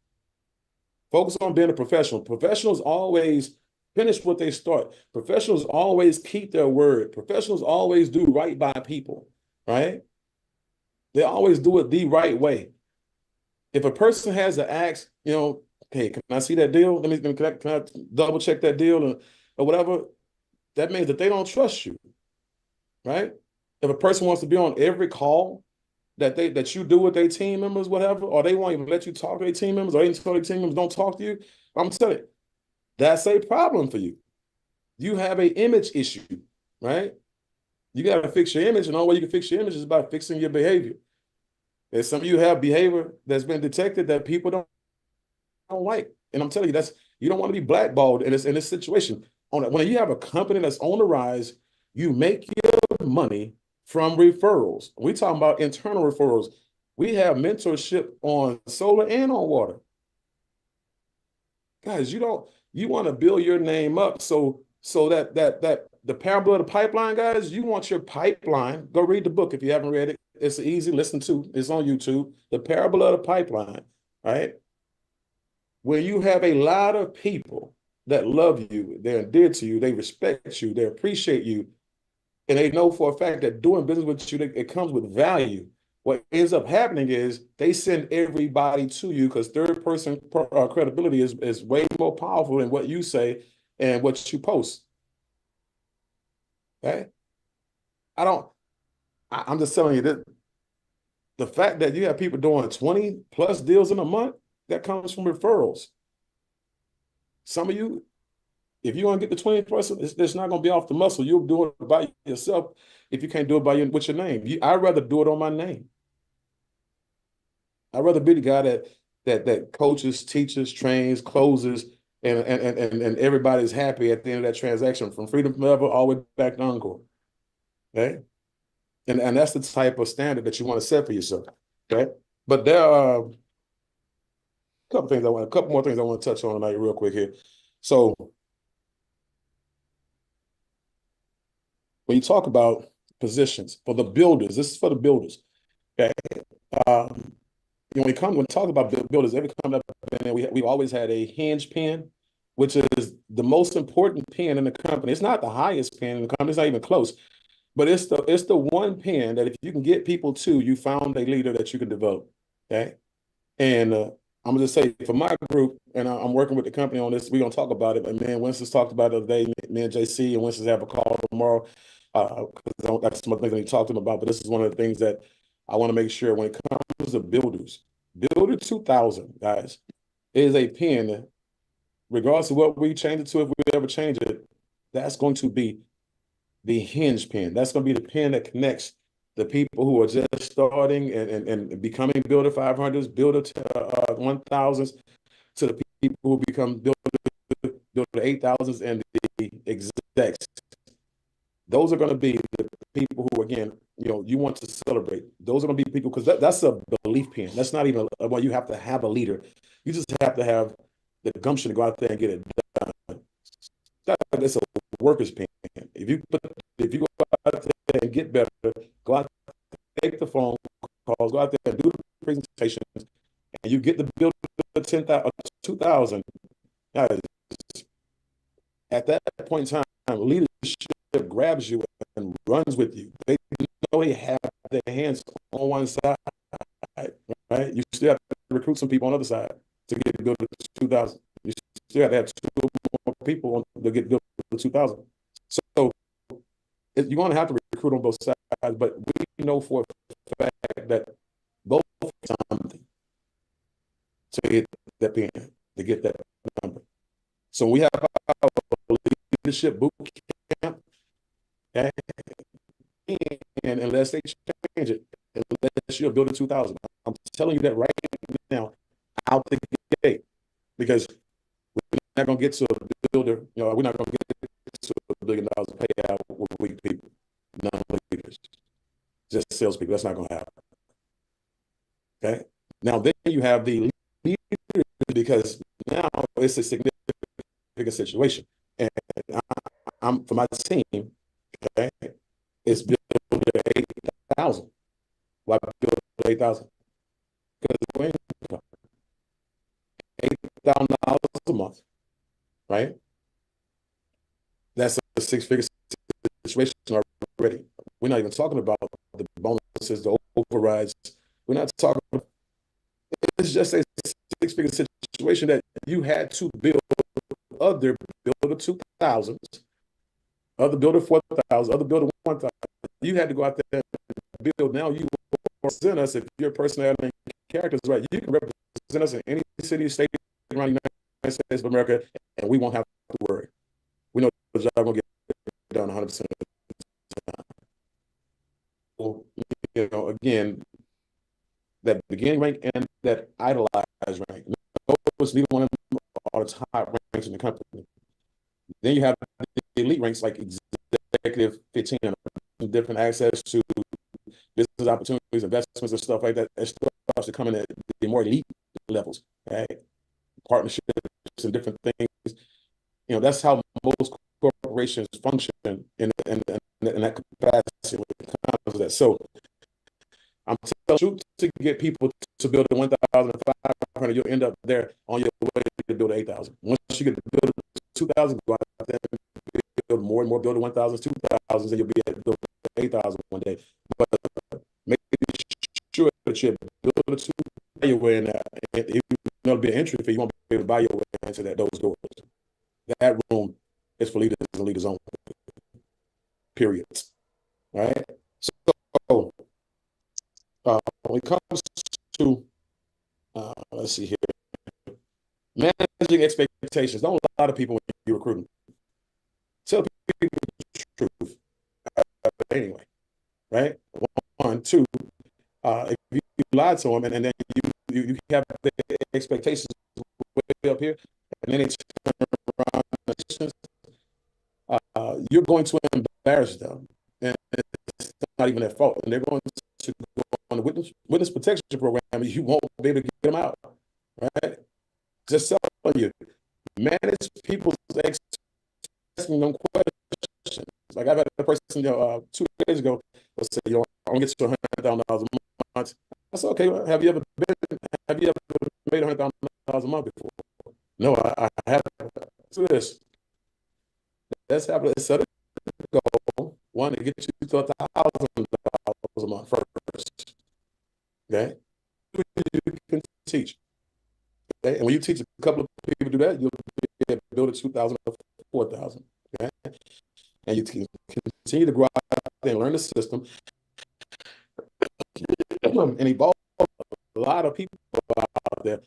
Focus on being a professional. Professionals always finish what they start. Professionals always keep their word. Professionals always do right by people, right? They always do it the right way. If a person has to ask, you know, hey, can I see that deal? Can I double check that deal or whatever? That means that they don't trust you, right? If a person wants to be on every call that you do with their team members, whatever, or they won't even let you talk to their team members, or even tell their team members don't talk to you, I'm telling you, that's a problem for you. You have an image issue, right? You got to fix your image, and the only way you can fix your image is by fixing your behavior. And some of you have behavior that's been detected that people don't like. And I'm telling you, you don't want to be blackballed in this situation. When you have a company that's on the rise, you make your money from referrals. We're talking about internal referrals. We have mentorship on solar and on water. Guys, you want to build your name up so that the parable of the pipeline, guys, you want your pipeline. Go read the book if you haven't read it. It's easy, listen to. It's on YouTube. The parable of the pipeline, right? Where you have a lot of people that love you, they're dear to you, they respect you, they appreciate you, and they know for a fact that doing business with you, it comes with value. What ends up happening is they send everybody to you because third-person credibility is way more powerful than what you say and what you post. Okay? I'm just telling you that the fact that you have people doing 20 plus deals in a month, that comes from referrals. Some of you, if you want to get the 20 plus, it's not going to be off the muscle. You'll do it by yourself if you can't do it with your name. I'd rather do it on my name. I'd rather be the guy that coaches, teaches, trains, closes, and everybody's happy at the end of that transaction, from Freedom Forever all the way back to Encore. Okay? And that's the type of standard that you want to set for yourself. Okay? But there are a couple more things I want to touch on tonight real quick here. So when you talk about positions for the builders. This is for the builders. Okay. When we talk about builders, every come up, and we've always had a hinge pin, which is the most important pin in the company. It's not the highest pin in the company. It's not even close, but it's the one pin that if you can get people to, you found a leader that you can develop. Okay. And I'm gonna just say for my group, and I'm working with the company on this. We're gonna talk about it. But man, Winston's talked about it the other day. Me and JC and Winston's have a call tomorrow. Because that's some of the things that he talked to him about. But this is one of the things that I want to make sure when it comes to builders. Builder 2000, guys, is a pin. Regardless of what we change it to, if we ever change it, that's going to be the hinge pin. That's going to be the pin that connects the people who are just starting and becoming builder 500s, builder 1000s, to the people who become builder 8000s and the execs. Those are going to be the people who, again, you want to celebrate. Those are going to be people, because that's a belief pin. That's not even, well, you have to have a leader. You just have to have the gumption to go out there and get it done. It's a worker's pin. If you go out there and get better, go out there, take the phone calls, go out there and do the presentations, and you get the builder 10,000, 2,000. Guys, at that point in time, leadership grabs you and runs with you. They know they have their hands on one side, right? You still have to recruit some people on the other side to get built to 2,000. You still have to have 2 more people to get built to 2,000. So you're going to have to recruit on both sides, but we know for a fact that both something to hit that pin, to get that number. So we have our leadership boot camp, okay? And unless they change it, unless you're building 2,000, I'm telling you that right now, out the gate, because we're not going to get to a builder, we're not going to get to $1 billion payout with weak people, non-leaders, just salespeople. That's not going to happen. Okay. Now then you have the leaders, because now it's a significant situation, and I'm for my team. Okay, it's built to 8,000. Why build 8,000? Because $8,000 a month, right? That's a 6-figure situation already. We're not even talking about the bonuses, the overrides. We're not talking about, it's just a 6-figure situation that you had to build other builder 2,000s, other builder 4,000, other builder 1,000. You had to go out there and build. Now you represent us. If your personality and character is right, you can represent us in any city, state around the United States of America, and we won't have to worry. We know the job will get done 100% of the time. So, again, that beginning rank and that idolized rank. Neither one of them are the top ranks in the company. Then you have the elite ranks like executive 15, different access to business opportunities, investments, and stuff like that. It starts to come in at the more elite levels, right? Partnerships and different things. That's how most corporations function in that capacity when it comes to that. So I'm telling you, to get people to build a 1,500, you'll end up there on your way to build 8,000. Once you get to build 2,000, go out there and build more and more, build 1,000, 2,000, and you'll be at build 8,000 one day. But make sure that you build to buy your way in that. It'll be an entry fee. You won't be able to buy your way into those doors. That room is for leaders and leaders only. Period. All right. So when it comes to let's see here, managing expectations. Don't lie to people when you're recruiting. Tell people the truth. Anyway, right? 1, 2. If you lie to them and then you have the expectations way up here, and then they turn around, you're going to embarrass them, and it's not even their fault. And they're going to go on the witness protection program, and you won't be able to get them out, right? Just telling you, manage people's asking them questions. Like I've had a person 2 days ago say, I want to get you $100,000 a month. I said, okay, well, have you ever made $100,000 a month before? No, I haven't. So let's set a goal. One, to get you to $1,000 a month first. Okay? You can teach. Okay? And when you teach a couple of people to do that, you'll be able to build it 2,000 or 4,000. Okay? And you can continue to grow out there and learn the system and evolve. A lot of people out there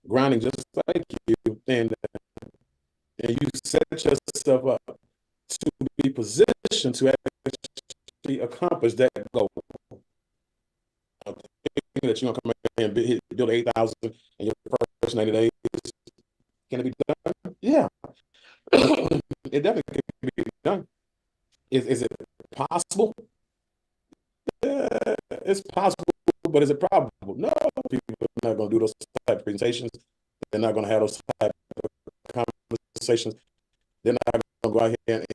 grinding just like you, and you set yourself up to be positioned to actually accomplish that goal. That you're gonna come in and build 8,000 in your first 90 days. Can it be done? Yeah, it definitely can be done. Is it possible? Yeah, it's possible, but is it probable? No, people are not going to do those type of presentations. They're not going to have those type of conversations. They're not going to go out here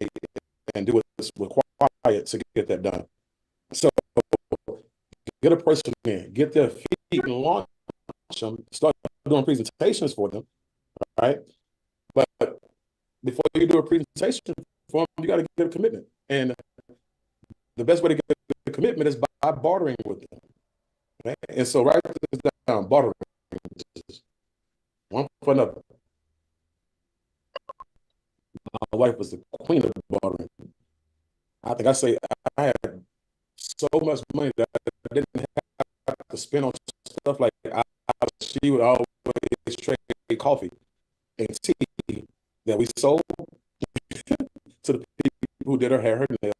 and do what's required to get that done. So get a person in, get their feet and launch them, start doing presentations for them, right? But before you do a presentation for them, you got to get a commitment. And the best way to get the commitment is by bartering with them. Okay? And so write this down, bartering. One for another. My wife was the queen of bartering. I think I had so much money that I didn't have to spend on stuff like she would always trade coffee and tea that we sold to the people who did her hair, her nails.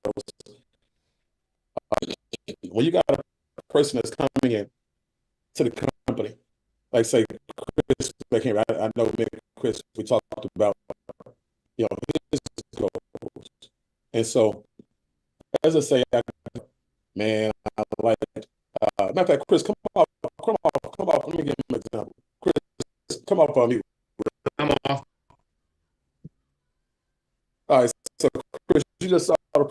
When you got a person that's coming in to the company, like say Chris, I know me and Chris, we talked about, his goals. And so, as I say, man, I like, matter of fact, Chris, come off, let me give him an example. Chris, come off on mute. I'm off. All right, so Chris, you just saw the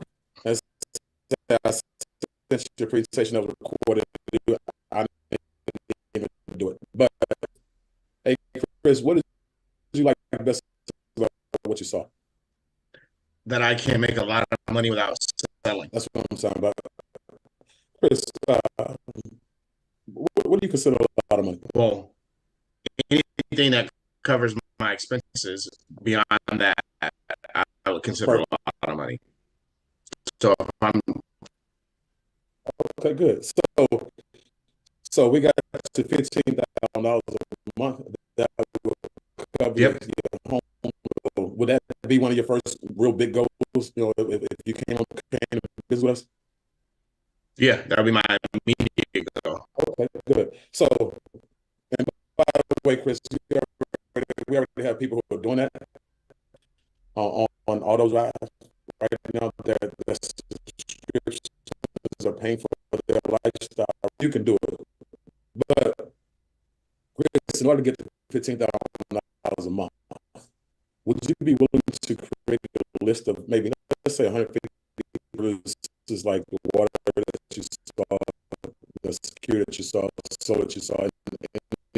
your presentation that was recorded. I didn't even do it. But hey, Chris, what did you like best about what you saw? That I can make a lot of money without selling. That's what I'm talking about. Chris, what do you consider a lot of money? Well, anything that covers my expenses beyond that, I would consider a lot of money. So if I'm okay, good. So we got to $15,000 a month. That will cover your home. Would that be one of your first real big goals? If you came to business with us? Yeah, that would be my immediate goal. Okay, good. So, and by the way, Chris, we already have people who are doing that on all those rides right now. Their subscriptions are paying for their lifestyle. You can do it, but Chris, in order to get to $15,000 a month, would you be willing to create a list of maybe, let's say, 150 producers like the water that you saw, the security that you saw, the solar that you saw, and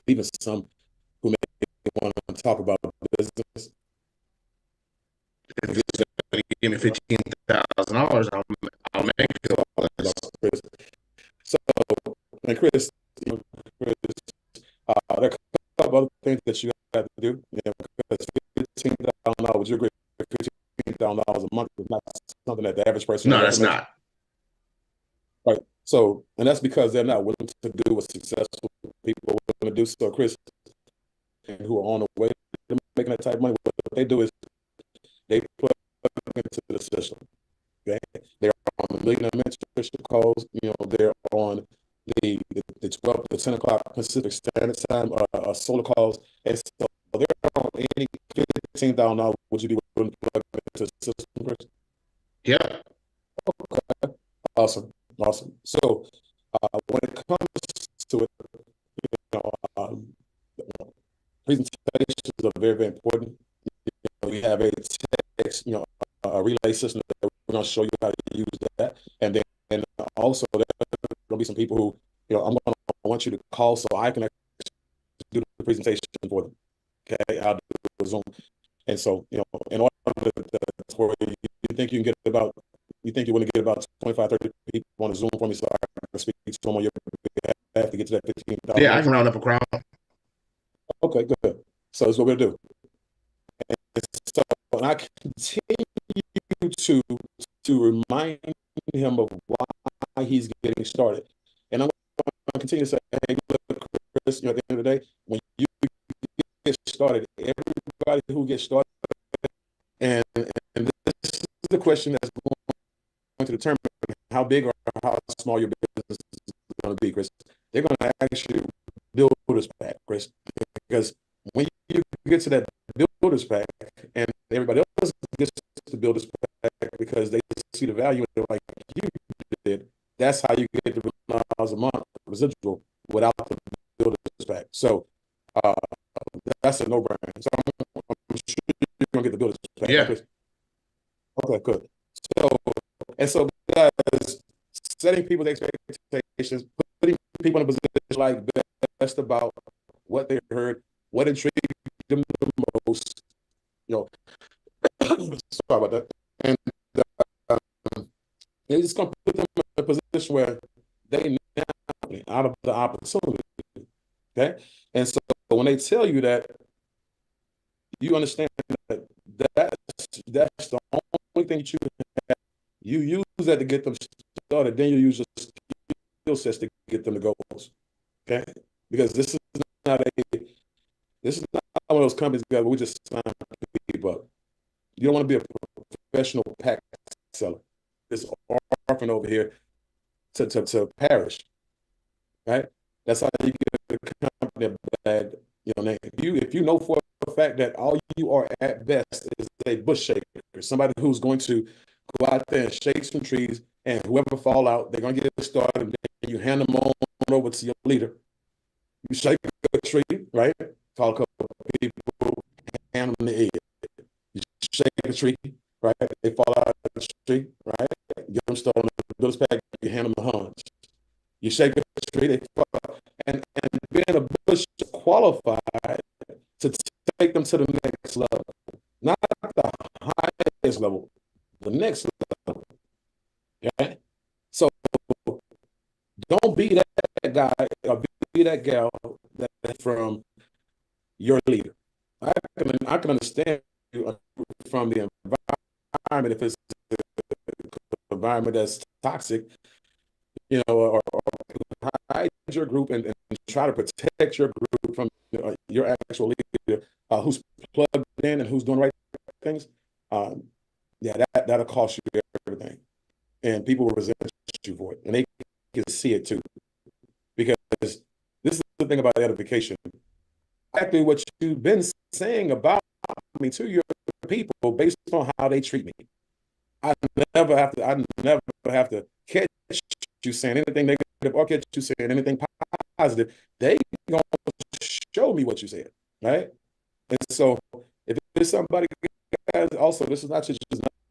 even some who may want to talk about business? If it's going to give me $15,000, I'll make it. So, and Chris, there are a couple other things that you got to do. Because $15,000, would you agree? $15,000 a month is not something that the average person. No, that's not. Right. So, and that's because they're not willing to do what successful people are willing to do. So, Chris, who are on the way to making that type of money, what they do is they plug into the system. Okay, they're on the Millionaire Mentorship calls. They're on the 12 to 10 o'clock Pacific Standard Time solar calls, and so they're on any $15,000. Would you be willing to plug into the system, Chris? Yeah. Okay. Awesome. So when it comes to it, presentations are very, very important. We have a text, a relay system that we're going to show you how to use that, and then also people who, I want you to call so I can actually do the presentation for them. Okay, I'll do the Zoom. And so, in order to where you think you want to get about 25, 30 people on a Zoom for me so I can speak to them on your behalf to get to that 15,000. Yeah, I can round up a crowd. Okay, good. So that's what we'll do. And I continue to remind him of why he's getting started. And I'm going to continue to say, hey, look, Chris, at the end of the day, when you get started, everybody who gets started, and this is the question that's going to determine how big or how small your business is going to be, Chris. They're going to actually build this pack, Chris, because when you get to that builder's pack, and everybody else gets to build this pack because they see the value in it like you did, that's how you get the $1,000 a month residual without the builder's pack. So that's a no-brainer. So I'm sure you're going to get the builder's pack. Yeah. Okay, good. So guys, setting people's expectations, putting people in a position like best about what they heard, what intrigued them the most, sorry about that. And it's just going to put them in a position where they now out of the opportunity. Okay? And so when they tell you that, you understand that that's the only thing that you have. You use that to get them started, then you use your skill sets to get them to goals. Okay? Because this is not one of those companies where we just sign people up. You don't want to be a professional pack seller. It's orphan over here to perish. Right? That's how you get a company a bad name. If you know for a fact that all you are at best is a bush shaker, somebody who's going to go out there and shake some trees, and whoever fall out, they're going to get started, and then you hand them on over to your leader. You shake a tree, right? Call a couple of people, hand them the egg. You shake a tree, right? They fall out of the tree, right? Get them started on the builder's pack, you hand them the hunch. You shake a tree, they fall out. And being a bush qualified to take them to the next level. Not the highest level, the next level. Okay? So don't be that guy or be that gal that's from your leader. I can understand you from the environment if it's an environment that's toxic, or hide your group and try to protect your group from your actual leader who's plugged in and who's doing the right things. That'll cost you everything. And people will resent you for it. And they can see it too. Because this is the thing about edification. Exactly what you've been saying about me to your people based on how they treat me. I never have to catch you saying anything negative or catch you saying anything positive. They gonna show me what you said, right? And so if it's somebody, guys, also this is not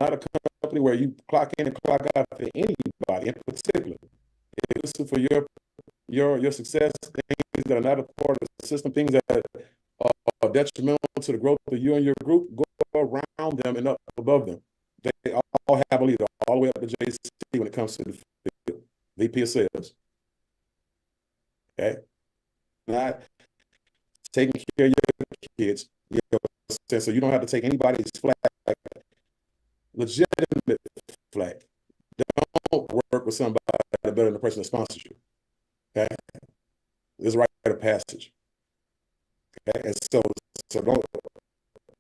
not a company where you clock in and clock out for anybody in particular. It's for your success, things that are not a part of the system, things that are detrimental to the growth of you and your group. Go around them and up above them. They all have a leader, all the way up to JC when it comes to the field, VP of sales. Okay? Not taking care of your kids. So you don't have to take anybody's flag, legitimate flag. Don't work with somebody better than the person that sponsors you. Okay? There's a rite of passage. Okay? And so don't.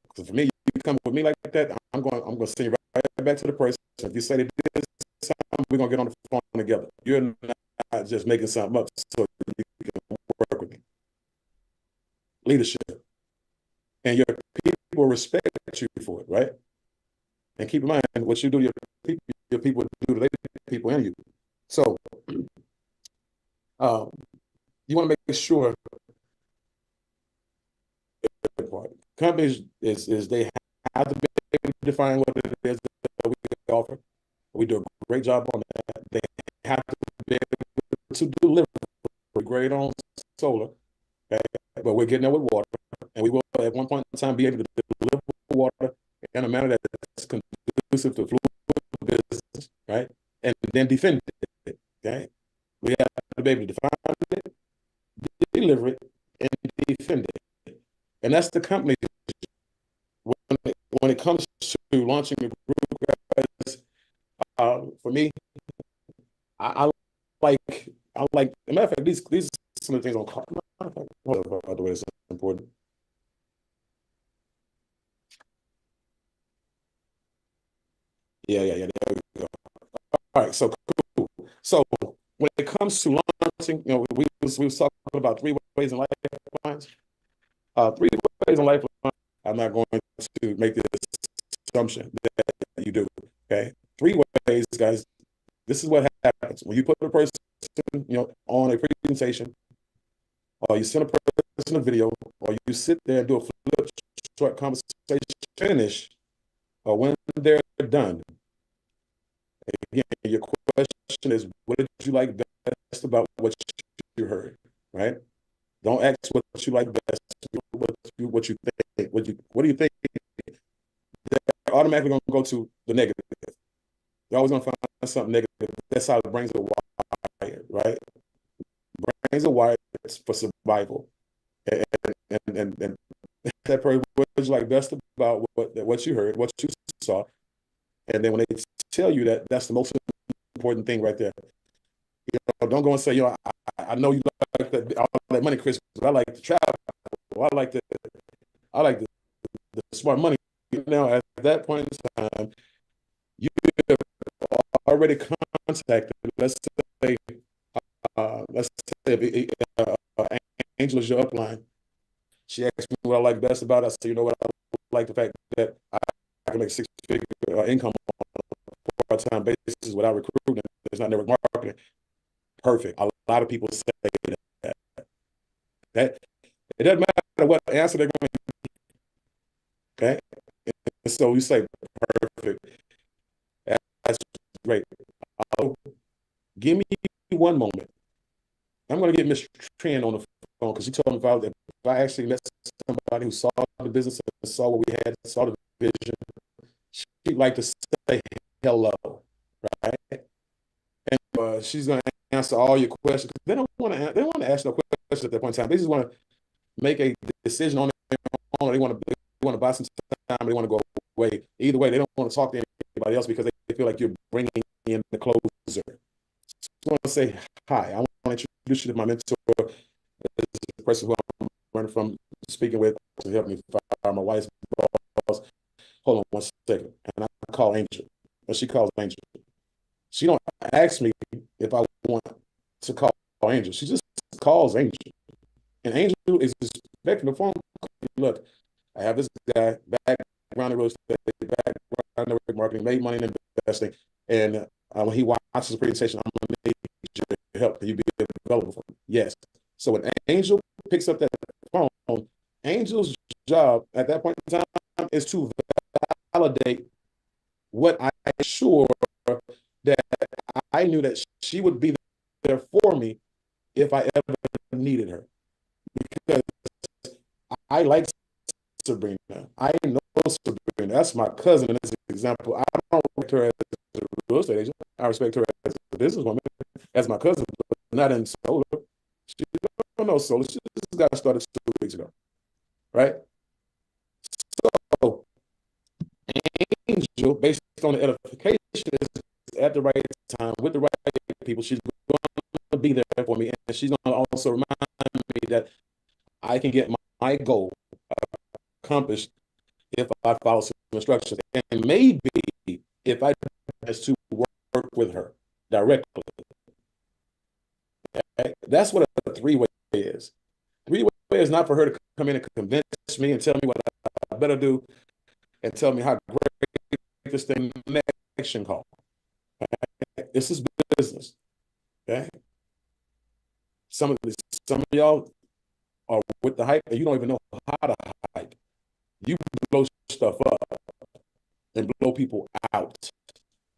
Because for me, you come with me like that, I'm going to send you right back to the person. If you say that this time, we're going to get on the phone together. You're not just making something up so you can work with me. Leadership. And your people respect you for it, right? And keep in mind, what you do to your people do to their people and you. So, you want to make sure companies is they have to be able to define what it is that we offer. We do a great job on that. They have to be able to deliver grade on solar, okay? But we're getting there with water, and we will at one point in time be able to deliver water in a manner that's conducive to fluid business, right? And then defend it, okay? We have to be able to define it, deliver it, and defend it. And that's the company. When it comes to launching a group, guys, for me, I like, as a matter of fact, these are some of the things on call. By the way, it's important. Yeah. There we go. All right, so cool. So when it comes to launching, we was talking about 3 ways in lifelines. 3 ways in lifeline. I'm not going to make this assumption that you do. Okay, 3 ways, guys. This is what happens when you put a person, on a presentation, or you send a person a video, or you sit there and do a flip short conversation finish, or when they're done. Again, your question is, what did you like best about what you heard, right? Don't ask what you like best, what you think, what do you think? They're automatically going to go to the negative. You're always going to find something negative. That's how the brains are wired, right? Brains are wired for survival. And that person, what did you like best about what you heard, what you saw? And then when they tell you that, that's the most important thing right there. Don't go and say, I know you like all that money, Chris, but I like to travel. I like the smart money. Now, at that point in time, you have already contacted, let's say Angel is your upline. She asked me what I like best about us. So you know what, I like the fact that I can make 6-figure income on a part-time basis without recruiting. It's not network marketing. Perfect. A lot of people say that it doesn't matter what answer they're going to give. Okay, and so you say perfect. That's great. Give me one moment. I'm going to get Miss Tran on the phone because she told me if I actually met somebody who saw the business and saw what we had, saw the vision, she'd like to say hello, right? And she's going to answer all your questions. They don't want to ask no questions at that point in time. They just want to make a decision on their own. They want to buy some time. They want to go away. Either way, they don't want to talk to anybody else because they feel like you're bringing in the closer. I want to say hi. I want to introduce you to my mentor. This is the person who I'm learning from, speaking with to help me fire my wife's boss. Hold on one second. And I call Angel. And she calls Angel. She don't ask me if I want to call Angel. She just calls Angel. And Angel is expecting the phone call. Look, I have this guy, background in real estate, background in network marketing, made money in investing. And when he watches the presentation, I'm going to need your help. Can you be available for him? Yes. So when Angel picks up that phone, Angel's job at that point in time is to validate what I sure that I knew that she would be there for me if I ever needed her. Because I like Sabrina. I know Sabrina. That's my cousin in this example. I don't respect her as a real estate agent. I respect her as a businesswoman, as my cousin, but not in solar. She don't know solar. She just got started 2 weeks ago, right? So Angel, based on the edification, is at the right time with the right people. She's going to be there for me, and she's going to also remind me that I can get my goal accomplished if I follow some instructions, and maybe if I just to work with her directly. Okay? That's what a 3-way is. 3-way is not for her to come in and convince me and tell me what I better do and tell me how great this thing connection call. Okay? This is business. Okay. Some of y'all are with the hype and you don't even know how to hype. You blow stuff up and blow people out,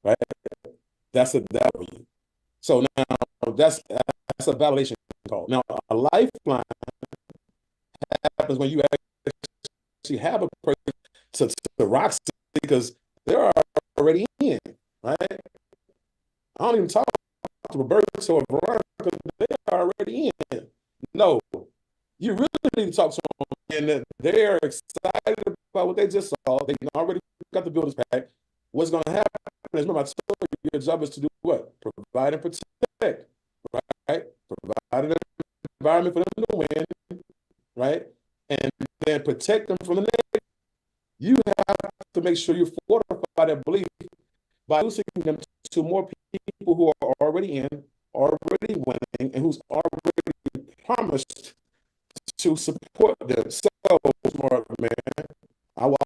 right? That's a W. So now that's That's a validation call. Now, a lifeline happens when you actually have a person to rock because they're already in, right? I don't even talk to Roberto or Veronica because they're already in. No, you really need to talk to them, and that they're excited about what they just saw. They already got the buildings packed. What's going to happen is, remember, I told you, your job is to do what? Provide and protect, right? Provide an environment for them to win, right? And then protect them from the negative. You have to make sure you fortify their belief by introducing them to more people who are already in, already winning, and who's already promised to support them. So, smart man, I watch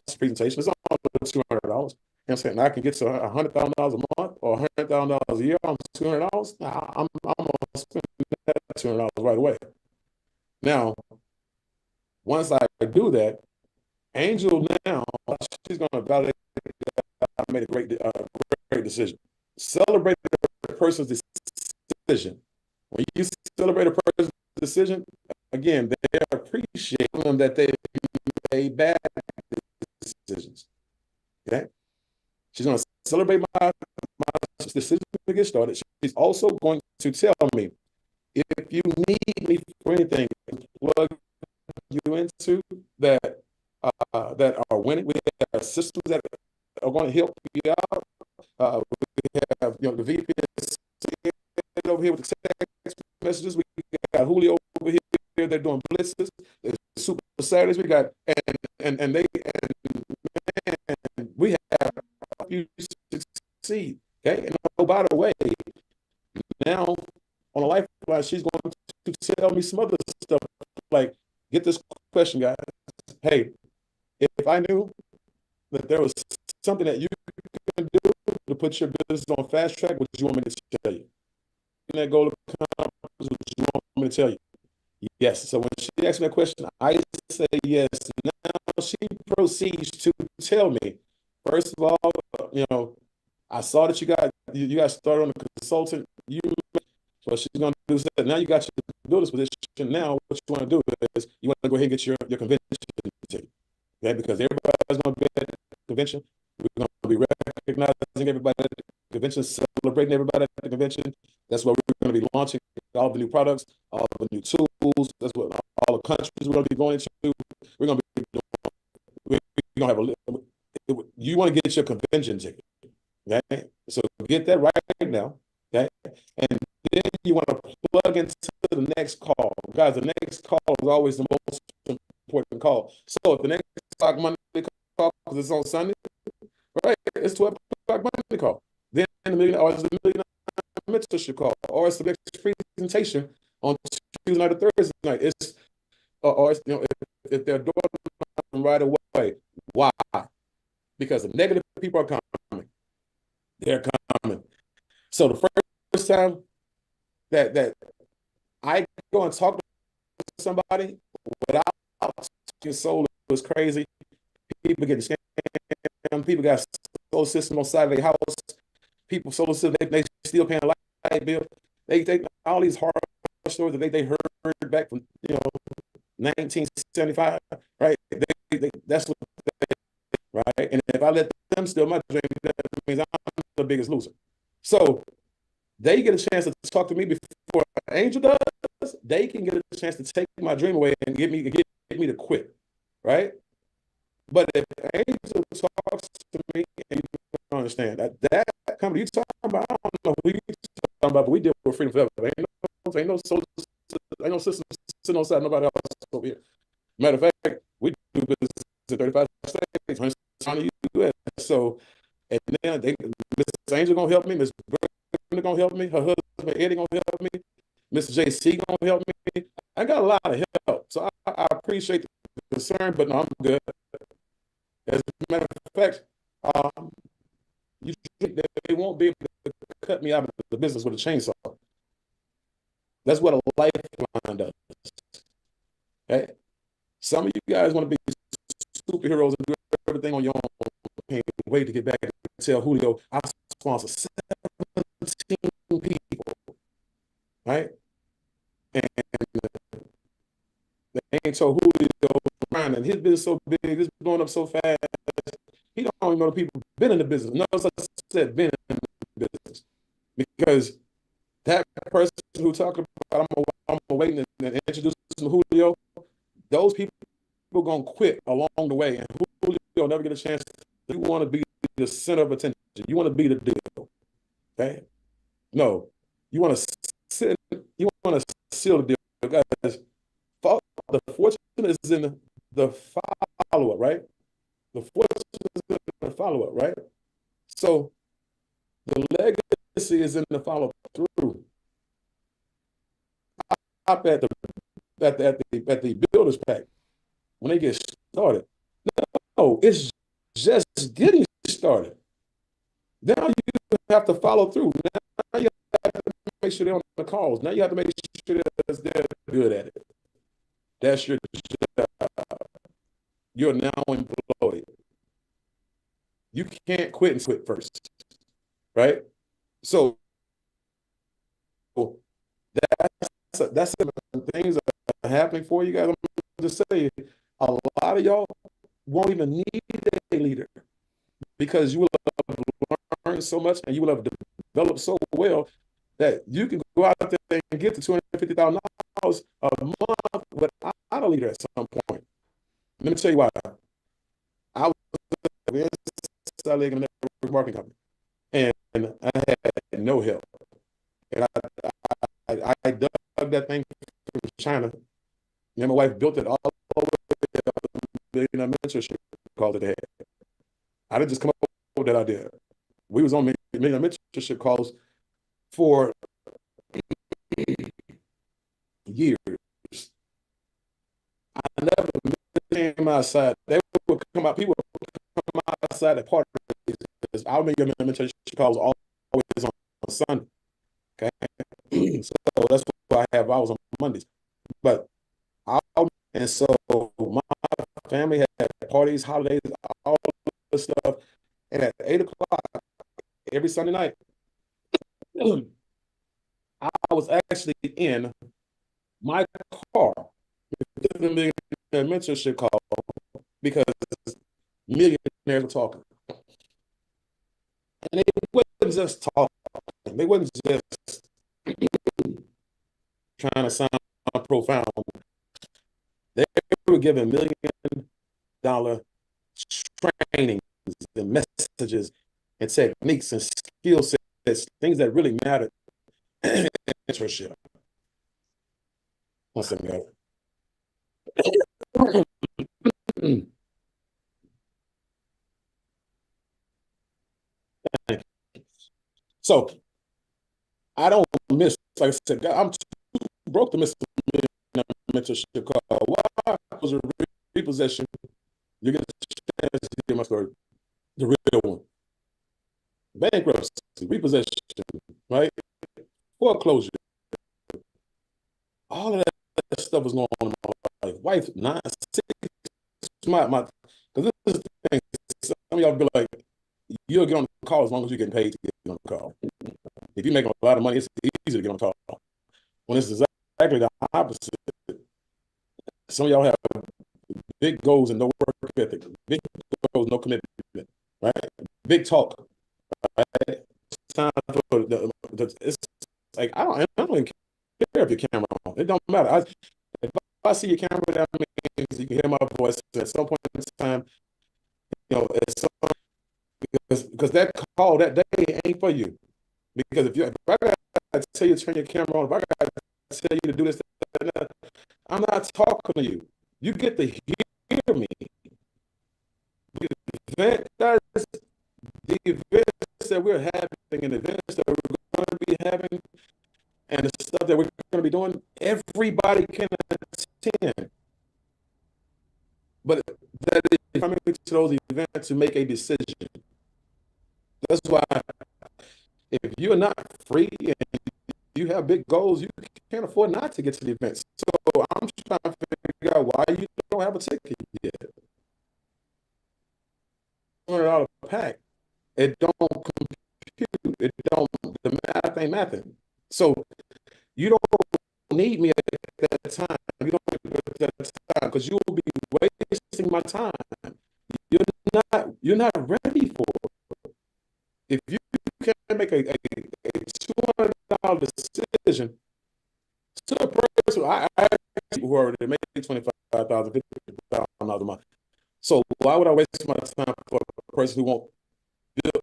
this presentation. It's only $200. I'm saying I can get to $100,000 a month or $100,000 a year. I'm $200. I'm gonna spend that $200 right away. Now, once I do that, Angel now she's gonna validate that I made a great decision. Celebrate the person's decision. When you celebrate a person's decision, again, they appreciate them that they made bad decisions. Okay? She's going to celebrate my decision to get started. She's also going to tell me if you need me for anything, plug you into that are winning. We have systems that are going to help you out. We have the VP over here with the text messages. We got Julio over here. They're doing blitzes. There's Super Saturdays. We got and we have you succeed. Okay. And oh, by the way, now on a lifeline, she's going to tell me some other stuff like, get this question, guys. Hey, if I knew that there was something that you can do to put your business on fast track, what you want me to tell you? That goal to accomplish, what you want me to tell you? Yes. So when she asks me that question, I say yes. Now she proceeds to tell me, first of all, I saw that you guys started on the consultant. So she's going to do that. Now you got your builder's position. Now what you want to do is you want to go ahead and get your convention ticket. Okay, because everybody's going to be at the convention. We're going to be recognizing everybody at the convention, celebrating everybody at the convention. That's what we're going to be launching all the new products, all the new tools. That's what all the countries we're going to be going into. We're going to be doing. We're going to have you want to get your convention ticket. Okay, so get that right now. Okay, and then you want to plug into the next call. Guys, the next call is always the most important call. So if the next stock Monday call, because it's on Sunday, right, it's 12 o'clock Monday call. Then the Millionaire Mentorship call, or it's the next presentation on Tuesday night or Thursday night. It's or if they're doing them right away. Why? Because the negative people are coming. They're coming. So the first time that I go and talk to somebody without talking solar was crazy. People get scammed. People got solar system on the side of their house. People solar system, they still paying a light bill. They all these horror stories that they heard back from 1975, right? That's what right? And if I let them steal my dream, that means I'm the biggest loser. So they get a chance to talk to me before Angel does. They can get a chance to take my dream away and get me to quit, right? But if Angel talks to me, and you don't understand that company you talking about, I don't know who you talking about, but we deal with Freedom Forever. Ain't no system sitting on side nobody else over here. Matter of fact, we do business in 35 states, 100 in the U.S. So, and then Miss Angel gonna help me, Miss Brenda gonna help me, her husband Eddie gonna help me, Mr. JC gonna help me. I got a lot of help, so I appreciate the concern, but no, I'm good. As a matter of fact, they won't be able to cut me out of the business with a chainsaw. That's what a lifeline does. Okay? Some of you guys want to be superheroes and do everything on your own. Can't wait to get back and tell Julio I sponsor 17 people. right? And they ain't told Julio around, and his business so big, it's blowing up so fast. He don't even know the people been in the business. No, as I said, been in the business, because that person who talking about I'm waiting and introduce him to Julio, those people gonna quit along the way, and Julio never get a chance. You want to be the center of attention. You want to be the deal. Okay? No, you want to sit. You want to seal the deal, guys. The fortune is in the follow-up, right? The fortune is in the follow-up, right? So the legacy is in the follow through. Up at the builders pack when they get started. No, it's just getting started. Now you have to follow through. Now you have to make sure they're on the calls. Now you have to make sure they're good at it. That's your job. You're now employed. You can't quit and quit first, right? So that's things that are happening for you guys. I'm just saying, a lot of y'all won't even need a leader because you will have learned so much and you will have developed so well that you can go out there and get to $250,000 a month without a leader at some point. Let me tell you why. I was inside leg in a network marketing company, and I had no help. And I dug that thing from China. And my wife built it all over the Mentorship call that they had. I didn't just come up with that idea. We was on Millionaire Mentorship calls for years. I never came outside. They would come out, people would come outside at parties. Our Millionaire Mentorship calls always on Sunday. Okay. So that's why I have hours on Mondays. But and so my family had parties, holidays, all this stuff. And at 8 o'clock every Sunday night, I was actually in my car, the mentorship call, because millionaires were talking. And they wasn't just talking. They wasn't just trying to sound profound. They were giving $1 million trainings and messages and techniques and skill sets, things that really mattered in mentorship. One second, guys. So I don't miss, like I said, I'm too broke to miss the mentorship call. Why was a repossession? You get a chance to hear my story, the real one. Bankruptcy, repossession, right? Foreclosure. All of that stuff was going on in my life. Wife, 9, 6, because this is the thing. Some of y'all be like, you'll get on the call as long as you're getting paid to get on the call. If you make a lot of money, it's easy to get on the call. When it's exactly the opposite. Some of y'all have big goals and no work ethic. Big goals, no commitment, right? Big talk, right? It's time for it's like, I don't even care if your camera on. It don't matter. If I see your camera, that means you can hear my voice at some point in time. You know, because that call that day ain't for you. Because if I gotta tell you to turn your camera on, if I gotta tell you to do this, that, I'm not talking to you. You get to hear me. The events that we're having and the events that we're going to be having and the stuff that we're going to be doing, everybody can attend. But that is coming to those events to make a decision. That's why if you're not free and you have big goals, you can't afford not to get to the events. So I'm trying to figure out why you don't have a ticket yet. $100 pack. It don't compute. It don't. The math ain't mathing. So You don't need me at that time. You don't need me at that time because you will be wasting my time. You're not ready for it. If you can't make a $200 decision to a person, I who already made $25,000, $50,000 a month. So why would I waste my time for a person who won't get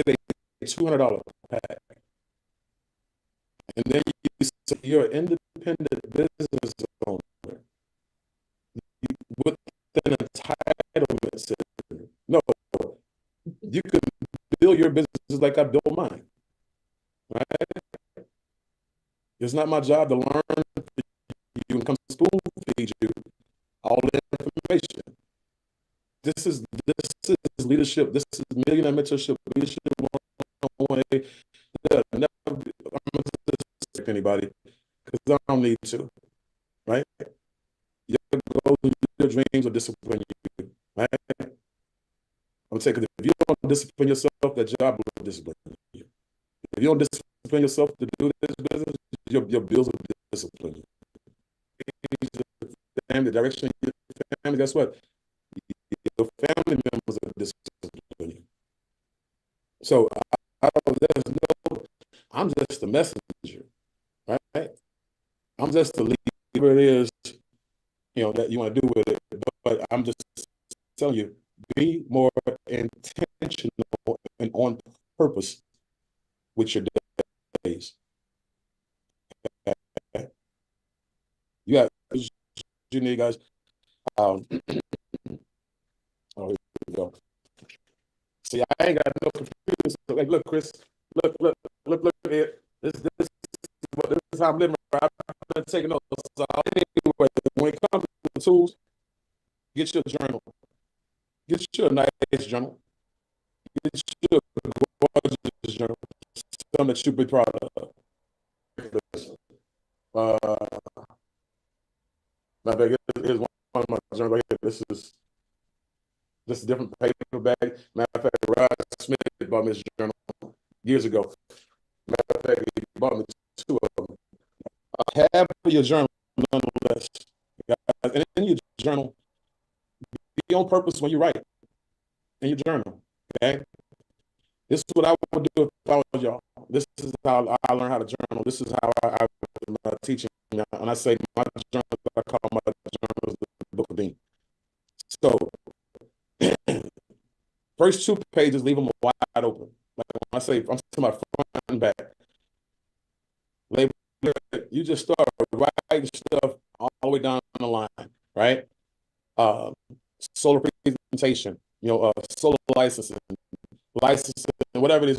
a $200 pack? And then you're an independent business owner with an entitlement system. No, you could build your business like I built mine. Right? It's not my job to learn you and come spoon feed you all the information. This is leadership. This is Millionaire Mentorship leadership. Never, I'm not to anybody because I don't need to. Right? Your goals, your dreams will discipline you. Right? I'm saying because if you don't discipline yourself, that job will discipline you. If you don't discipline yourself to do this business, your bills will discipline you. The direction of your family, guess what? Your family members are disciplining you. So I'm just a messenger, right? I'm just a leader. Whatever it is, that you want to do with it. But I'm just telling you, be more intentional and on purpose with your days. You got you guys. Oh, here we go. See, I ain't got no computers. So, like, look, Chris, look here. This is how I'm living. I've been taking notes. So anyway, when it comes to the tools, get your journal. Get you a nice journal. Get you a gorgeous journal. Something that you be proud of. Matter of fact, here's one of my journals right here. This is a different paper bag. Matter of fact, Rod Smith bought me this journal years ago. Matter of fact, he bought me 2 of them. Have your journal nonetheless. And in your journal, be on purpose when you write in your journal. Okay? This is what I would do if I was y'all. This is how I learn how to journal. This is how I teaching. And I say my journal, I call my journal the book of Dean. So first 2 pages, leave them wide open. Like when I say, I'm talking about front and back. Label it. You just start writing stuff all the way down the line, right? Solar presentation, solar licensing, whatever it is,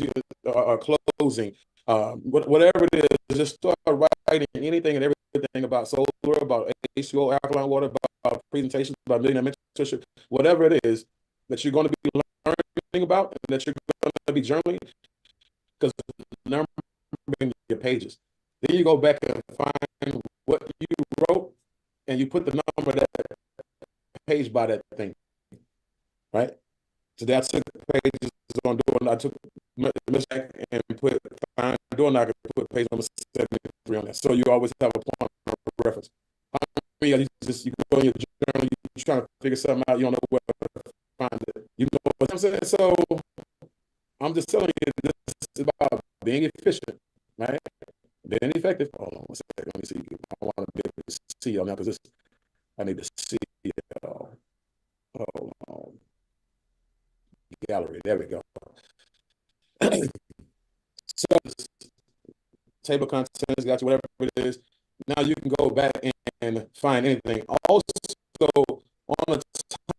closing, whatever it is, just start writing anything and everything about solar, about H2O, alkaline water, about presentations, about millionaire mentorship, whatever it is that you're going to be learning about and that you're going to be journaling, because numbering your pages. Then you go back and find what you wrote and you put the number of that page by that thing, right? Today I took pages on door, I took and put door knocker, put page number 73 on that. So you always have a point of reference. You go in your journal, you're trying to figure something out, you don't know where to find it. You know what I'm saying? So I'm just telling you, this is about being efficient, right? Being effective. Hold on one second. Let me see. I want to be able to see y'all now because I need to see y'all. Hold on. Gallery. There we go. So table of contents, got you, whatever it is. Now you can go back and find anything. Also, on the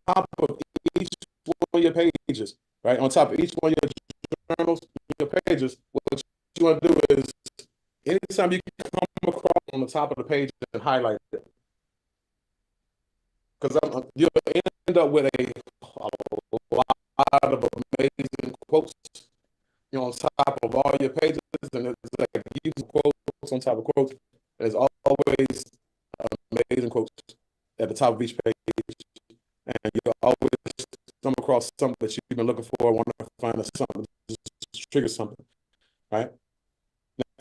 top of each one of your pages, right? On top of each one of your journals, your pages, what you want to do is anytime you come across on the top of the page and highlight it. Because you'll end up with a lot of amazing quotes, on top of all your pages, and it's like using quotes on top of quotes. There's always amazing quotes at the top of each page, and you'll always come across something that you've been looking for, want to find something, just trigger something, right?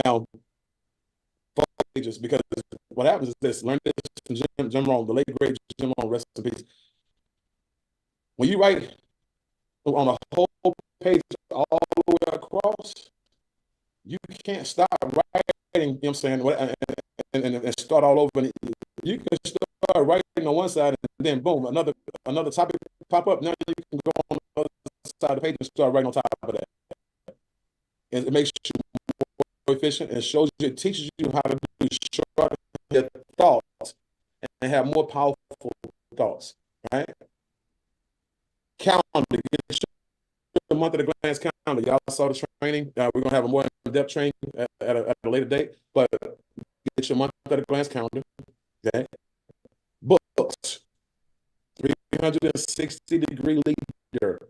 Now, this, because what happens is this. Learn this from Jim Rohn, the late great Jim Rohn, rest in peace. When you write on a whole page all the way across, you can't stop writing, you know what I'm saying, and start all over. And you can start writing on one side, and then boom, another topic pop up. Now you can go on the other side of the page and start writing on top of that. And it makes you more efficient, and shows you, it teaches you how to do short your thoughts and have more powerful thoughts, right? Calendar, get your month at a glance calendar. Y'all saw the training. We're gonna have a more in-depth training at a later date, but get your month at a glance calendar. Okay. Books. 360-degree leader.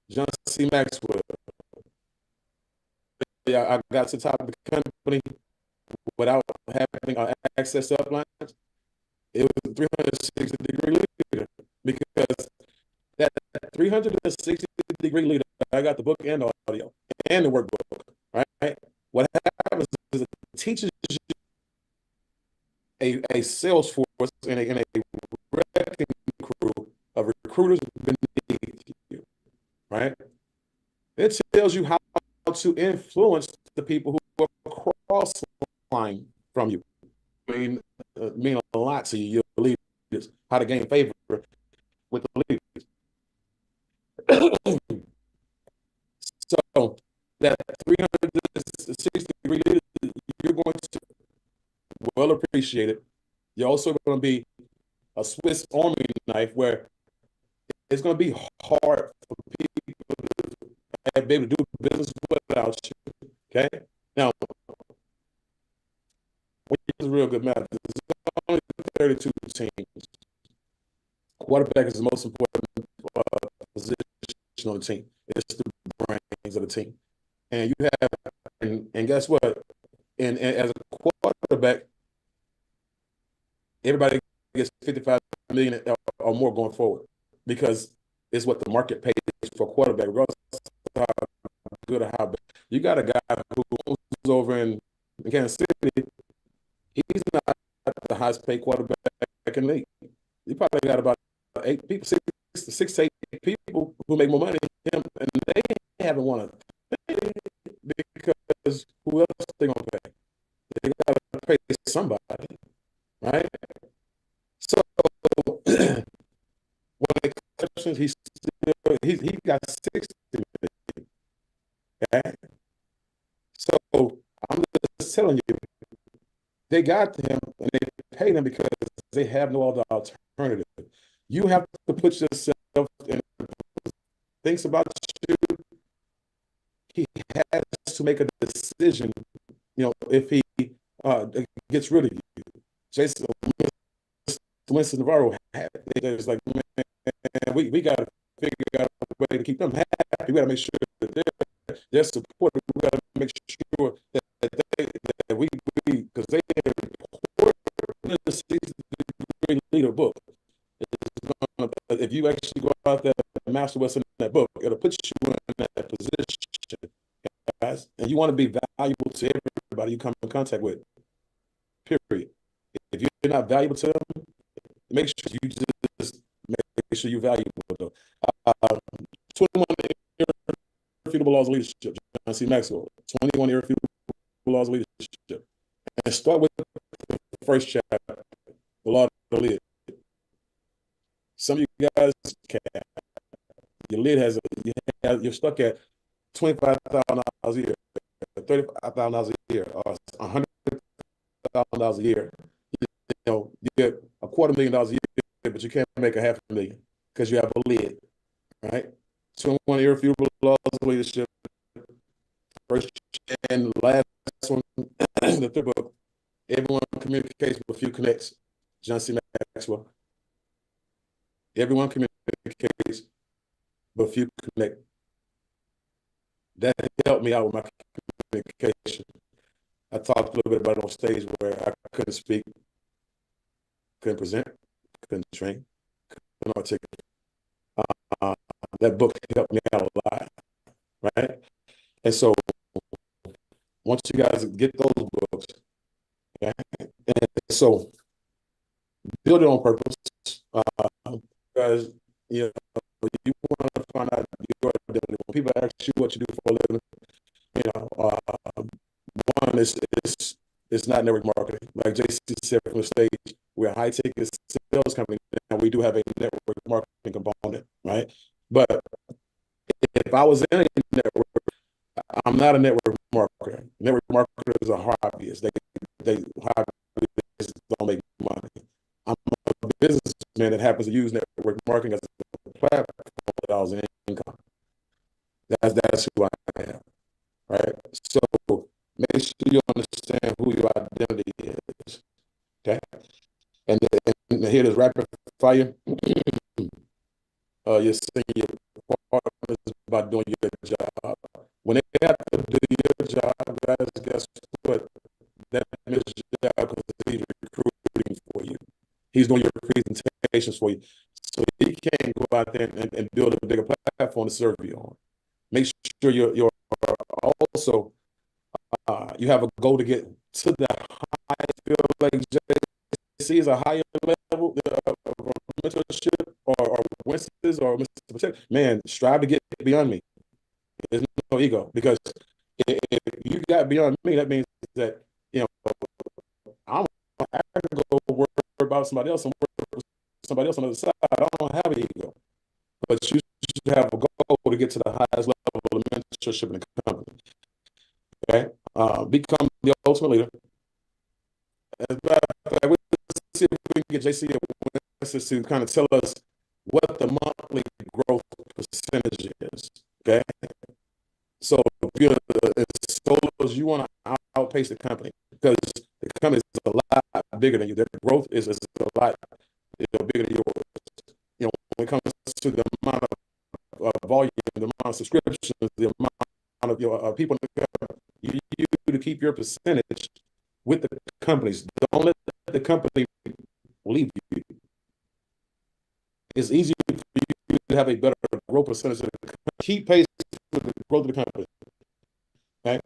John C. Maxwell. Yeah, I got to the top of the company without having access to uplines. It was a 360-degree leader, because that 360-degree leader, I got the book and the audio and the workbook, right? What happens is it teaches you a sales force and a wrecking crew of recruiters beneath you, right? It tells you how to influence the people who are cross-line from you. Mean a lot to you, your leaders, how to gain favor with the leaders. So that 360-degree leader, you're going to well appreciate it. You're also going to be a Swiss Army knife, where it's going to be hard for people to be able to do business without you. Okay? Now, here's a real good math. There's only 32 teams. Quarterback is the most important position on the team. It's the brains of the team. And you have, and guess what? And as a quarterback, everybody gets 55 million or more going forward, because it's what the market pays for a quarterback, regardless of how good or how bad. You got a guy who's over in Kansas City. He's not the highest paid quarterback in the league. You probably got about 8 people, six to 8 people who make more money than him, and they haven't won a thing, because who else they gonna pay? They gotta pay somebody, right? So when it comes, he got 60 million. Okay? So I'm just telling you, they got him and they paid him because they have no other alternative. You have to put yourself in, thinks about you. He has to make a decision, if he gets rid of you. Jason Winston Navarro, it's like, man, we got to figure out a way to keep them happy. We got to make sure that they're supported. We got to make sure that we because they report the 60-degree leader book. If you actually go out there and master what's in that book, it'll put you in that position, guys. And you want to be valuable to everybody you come in contact with, period. If you're not valuable to them, make sure you just make sure you're valuable. 21 irrefutable laws of leadership, John C. Maxwell. 21 irrefutable laws of leadership. And start with the first chapter, the law of the lid. Some of you guys can't. Your lid you're stuck at $25,000 a year, $35,000 a year, or $100,000 a year. You get $250,000 a year, but you can't make $500,000 because you have a lid, right? 21 irrefutable laws of leadership. First and last one, the third book. Everyone communicates, but few connects. John C. Maxwell. Everyone communicates, but few connect. That helped me out with my communication. I talked a little bit about it on stage where I couldn't speak, couldn't present, couldn't train, couldn't articulate. That book helped me out a lot, right? And so once you guys get those books Okay? And so build it on purpose, because you want to find out your identity. When people ask you what you do for a living, one is it's not network marketing. Like JC said from the stage, we're a high ticket sales company, and we do have a network marketing component, right? But if I was in a network, I'm not a network marketer. Network marketers are hobbyist. They hobbyists don't make money. I'm a businessman that happens to use network marketing as a platform for dollars in income. That's who I am, right? So make sure you understand who your identity is, okay? And here it is, rapid fire. You're seeing your partners about doing your job. When they have to do your job, guys, guess what? That means your job because he's recruiting for you. He's doing your presentations for you. So he can't go out there and build a bigger platform to serve you on. Make sure you're also, you have a goal to get to the highest field, like JC is a higher level of mentorship or Winston's or Mr. Protect. Man, strive to get beyond me. There's no ego, because if you got beyond me, that means that I can go worry about somebody else and work with somebody else on the other side. I don't have an ego, but you should have a goal to get to the highest level of mentorship in the company. Okay, become the ultimate leader. As a matter of fact, let's see if we can get JC to kind of tell us what the monthly growth percentage is. Okay, so if you're solos, you want to outpace the company, because the company is a lot bigger than you. Their growth is a lot bigger than yours. When it comes to the amount of volume, the amount of subscriptions, the amount of your people in the company, you to keep your percentage with the companies. Don't let the company leave you. It's easier for you to have a better growth percentage. Keep pace with the growth of the company. Okay?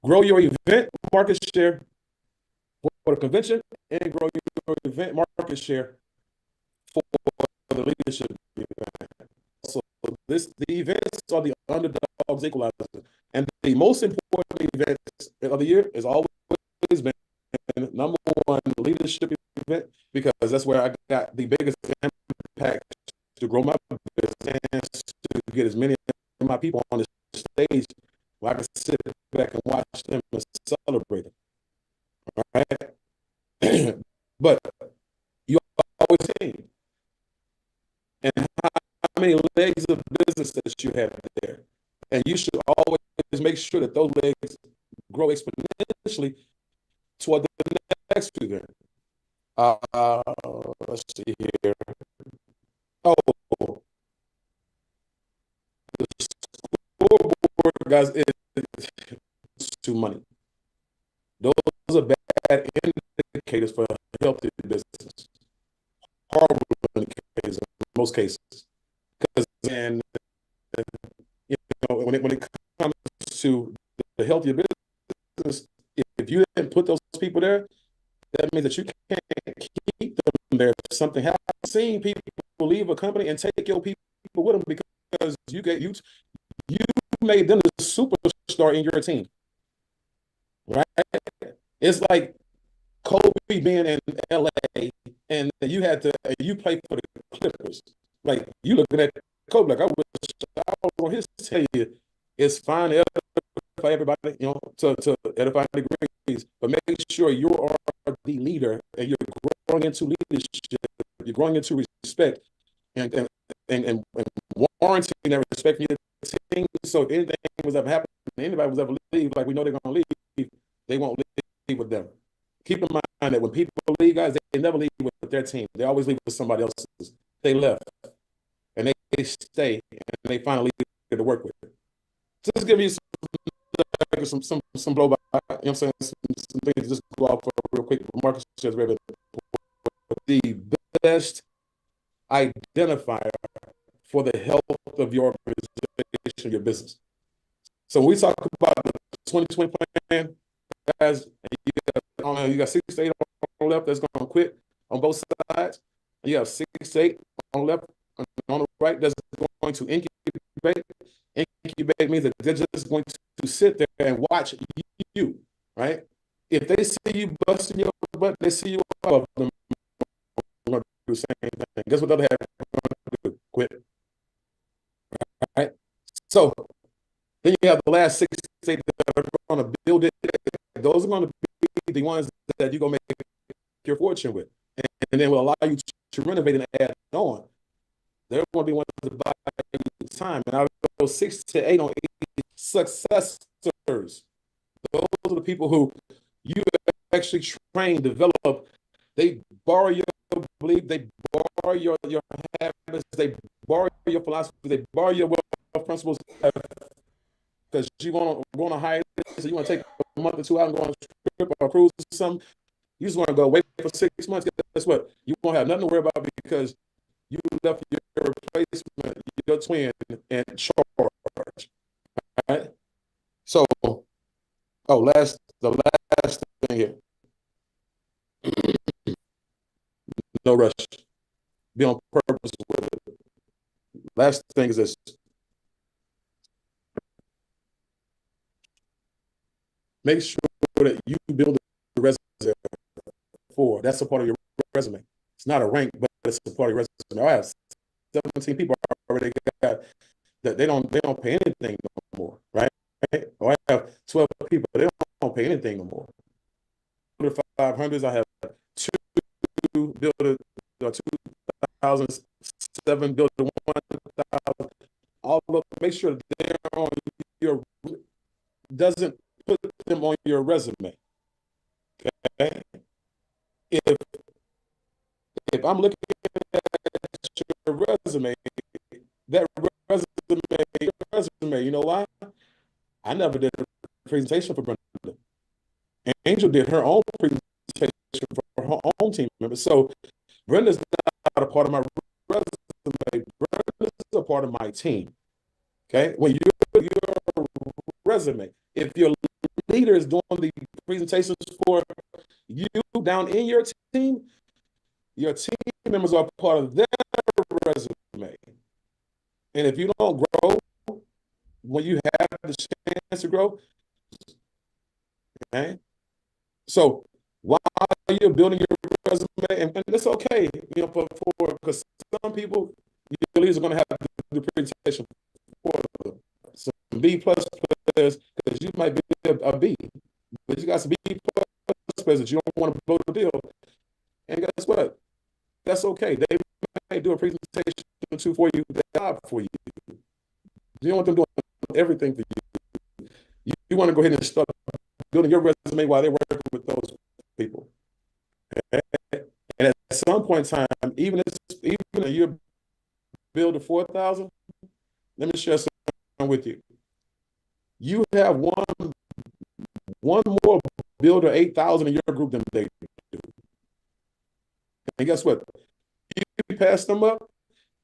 Grow your event market share for the convention, and grow your event market share for the leadership event. So the events are the underdogs equalizer. And the most important events of the year is always been number one leadership event, because that's where I got the biggest impact to grow my business and to get as many of my people on the stage where I can sit back and watch them and celebrate it. All right? But you always see, and how many legs of business that you have there. And you should always make sure that those legs grow exponentially toward the next figure. Let's see here. Oh, the scoreboard, guys, is to money. Those are bad indicators for a healthy business. Horrible indicators in most cases. Because when it comes to the healthier business, if you didn't put those people there, that means that you can't keep them there. If something happens, I've seen people leave a company and take your people with them because you made them the superstar in your team, right? It's like Kobe being in LA and you play for the Clippers. Like, you looking at Kobe like, I wish I was on his tell you, it's fine to edify everybody, to edify degrees, but make sure you are the leader and you're growing into leadership, you're growing into respect, and warranting that respect for your team. So if anything was ever happening, anybody was ever leave, like we know they're going to leave, they won't leave with them. Keep in mind that when people leave, guys, they never leave with their team. They always leave with somebody else's. They left, and they stay, and they finally get to work with. Just give you some blow by, you know what I'm saying? Some things just go off for real quick. Marcus says the best identifier for the health of your organization, your business. So when we talk about the 2020 plan, guys, you got you got 6 to 8 on the left that's going to quit on both sides. You have 6 to 8 on the left and on the right that's going to incubate. Incubate means that they're just going to sit there and watch you, right? If they see you busting your butt, they see you all of them going to do the same thing. Guess what the other half is going to do? Quit. Right? So then you have the last 6 to 8 that are going to build it. Those are going to be the ones that you're going to make your fortune with. And then will allow you to renovate and add on. They're going to be ones to buy you time. And out of those 6 to 8 on 8 successors, those are the people who you actually train, develop. They borrow your belief, they borrow your habits, they borrow your philosophy, they borrow your wealth principles. Because you want to go on a hiatus, so you want to take a month or 2 out and go on a trip or a cruise or something. You just want to go away for 6 months. Guess what? You won't have nothing to worry about because you left your replacement, your twin, in charge. Right? So, the last thing here. No rush. Be on purpose with it. Last thing is this. Make sure that you build a resume for. That's a part of your resume. It's not a rank, but it's a part of your resume. I have 17 people already got that they don't pay anything no more, right? Or I have 12 people, they don't pay anything no more. The 500s, I have 2 builder, 2007 builder, 1,000. All of make sure that they're on your doesn't put them on your resume. Okay, if I'm looking at your resume, that resume, you know why? I never did a presentation for Brenda. Angel did her own presentation for her own team members. So Brenda's not a part of my resume. Brenda's a part of my team. Okay, when your resume, if your leader is doing the presentations for you down in your team members are part of their resume. And if you don't grow when you have the chance to grow, okay? So while you're building your resume, and it's okay, because some people, your leaders are going to have to do the presentation for them. Some B+ players, because you might be a B, but you got some B+ players that you don't want to blow the deal. And guess what? That's okay. They may do a presentation or 2 for you, their job for you. You don't want them doing everything for you. You want to go ahead and start building your resume while they're working with those people. Okay? And at some point in time, even if you build a 4,000, let me share something with you. You have one more builder 8,000 in your group than they do. And guess what? You pass them up.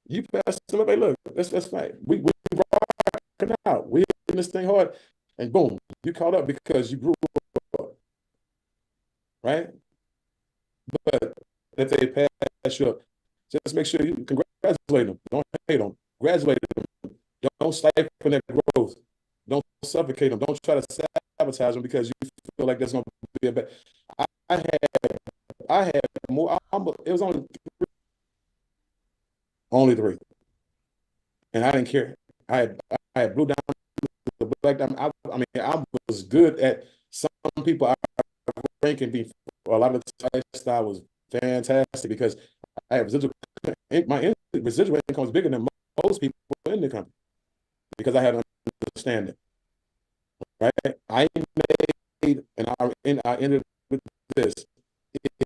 Hey, look, that's fine. We rocking out. We hitting this thing hard. And boom, you caught up because you grew up. Right? But if they pass you up, just make sure you congratulate them. Don't hate them. Congratulate them. Don't stifle their growth. Don't suffocate them. Don't try to sabotage them because you feel like that's going to be a bad. I had more. It was only 3, and I didn't care. I had blue down the black down. I was good at some people. I ranking before a lot of the lifestyle was fantastic because I have residual. My residual income was bigger than most people in the company because I had an understanding. Right? I made, and I ended with this.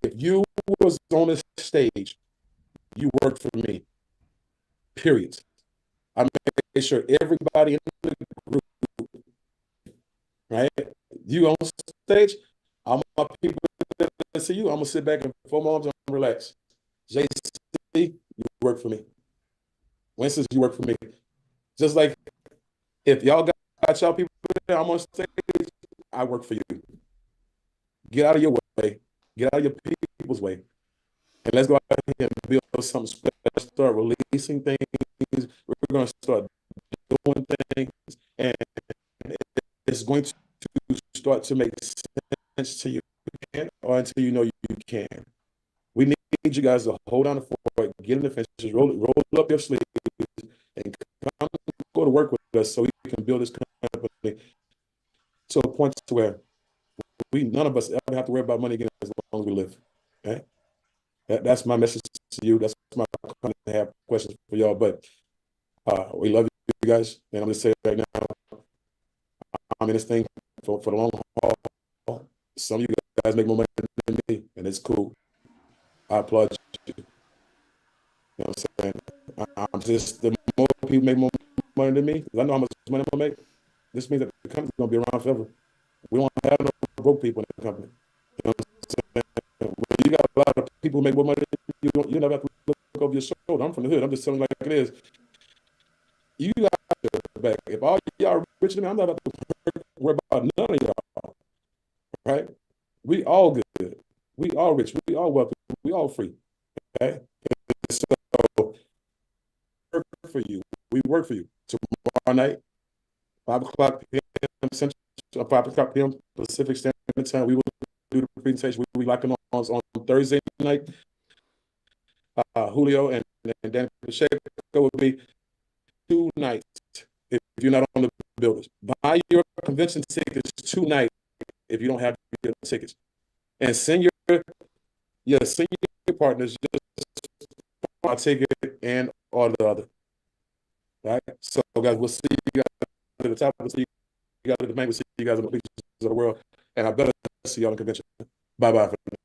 If you was on the stage, you worked for me. Period. I made sure everybody in the group, right? You on stage, I want my people to see you. I'm gonna sit back and fold my arms and relax. JC, you work for me. Winston, you work for me. Just like if y'all got y'all people there, I'm on stage, I work for you. Get out of your way. way. Get out of your people's way. And let's go out here and build something special. Start releasing things. We're going to start doing things. And it's going to start to make sense to you, or until you know you can. We need you guys to hold on to it, get in the fences, roll up your sleeves, and come go to work with us so we can build this company to a point to where none of us ever have to worry about money again as long as we live. Okay? That's my message to you. That's my kind of have questions for y'all, but we love you guys, and I'm gonna say it right now. I'm in this thing for the long haul. Some of you guys make more money than me, and it's cool. I applaud you. You know what I'm saying? I'm just, the more people make more money than me, because I know how much money I'm gonna make. This means that the company's gonna be around forever. We don't have no broke people in the company. You know what I'm saying? When you got a lot of people who make more money than you never have to look over your shoulder. I'm from the hood. I'm just telling you like it is. You got to back. If all y'all rich than me, I'm not about to worry about none of y'all. Right? We all good. We all rich. We all wealthy. We all free. Okay? So work for you. We work for you. Tomorrow night, 5 o'clock p.m. Central, 5 o'clock p.m. Pacific Standard Time, we will do the presentation. We'll be locking on Thursday night. Julio and Dan Pacheco will be 2 nights if you're not on the buildings. Buy your convention tickets 2 nights if you don't have your tickets. And send your partners just a ticket and or the other. All right. So guys, we'll see you guys at the top. We'll see you guys at the bank. We'll see you guys in the pictures of the world. And I better see y'all in the convention. Bye-bye for now.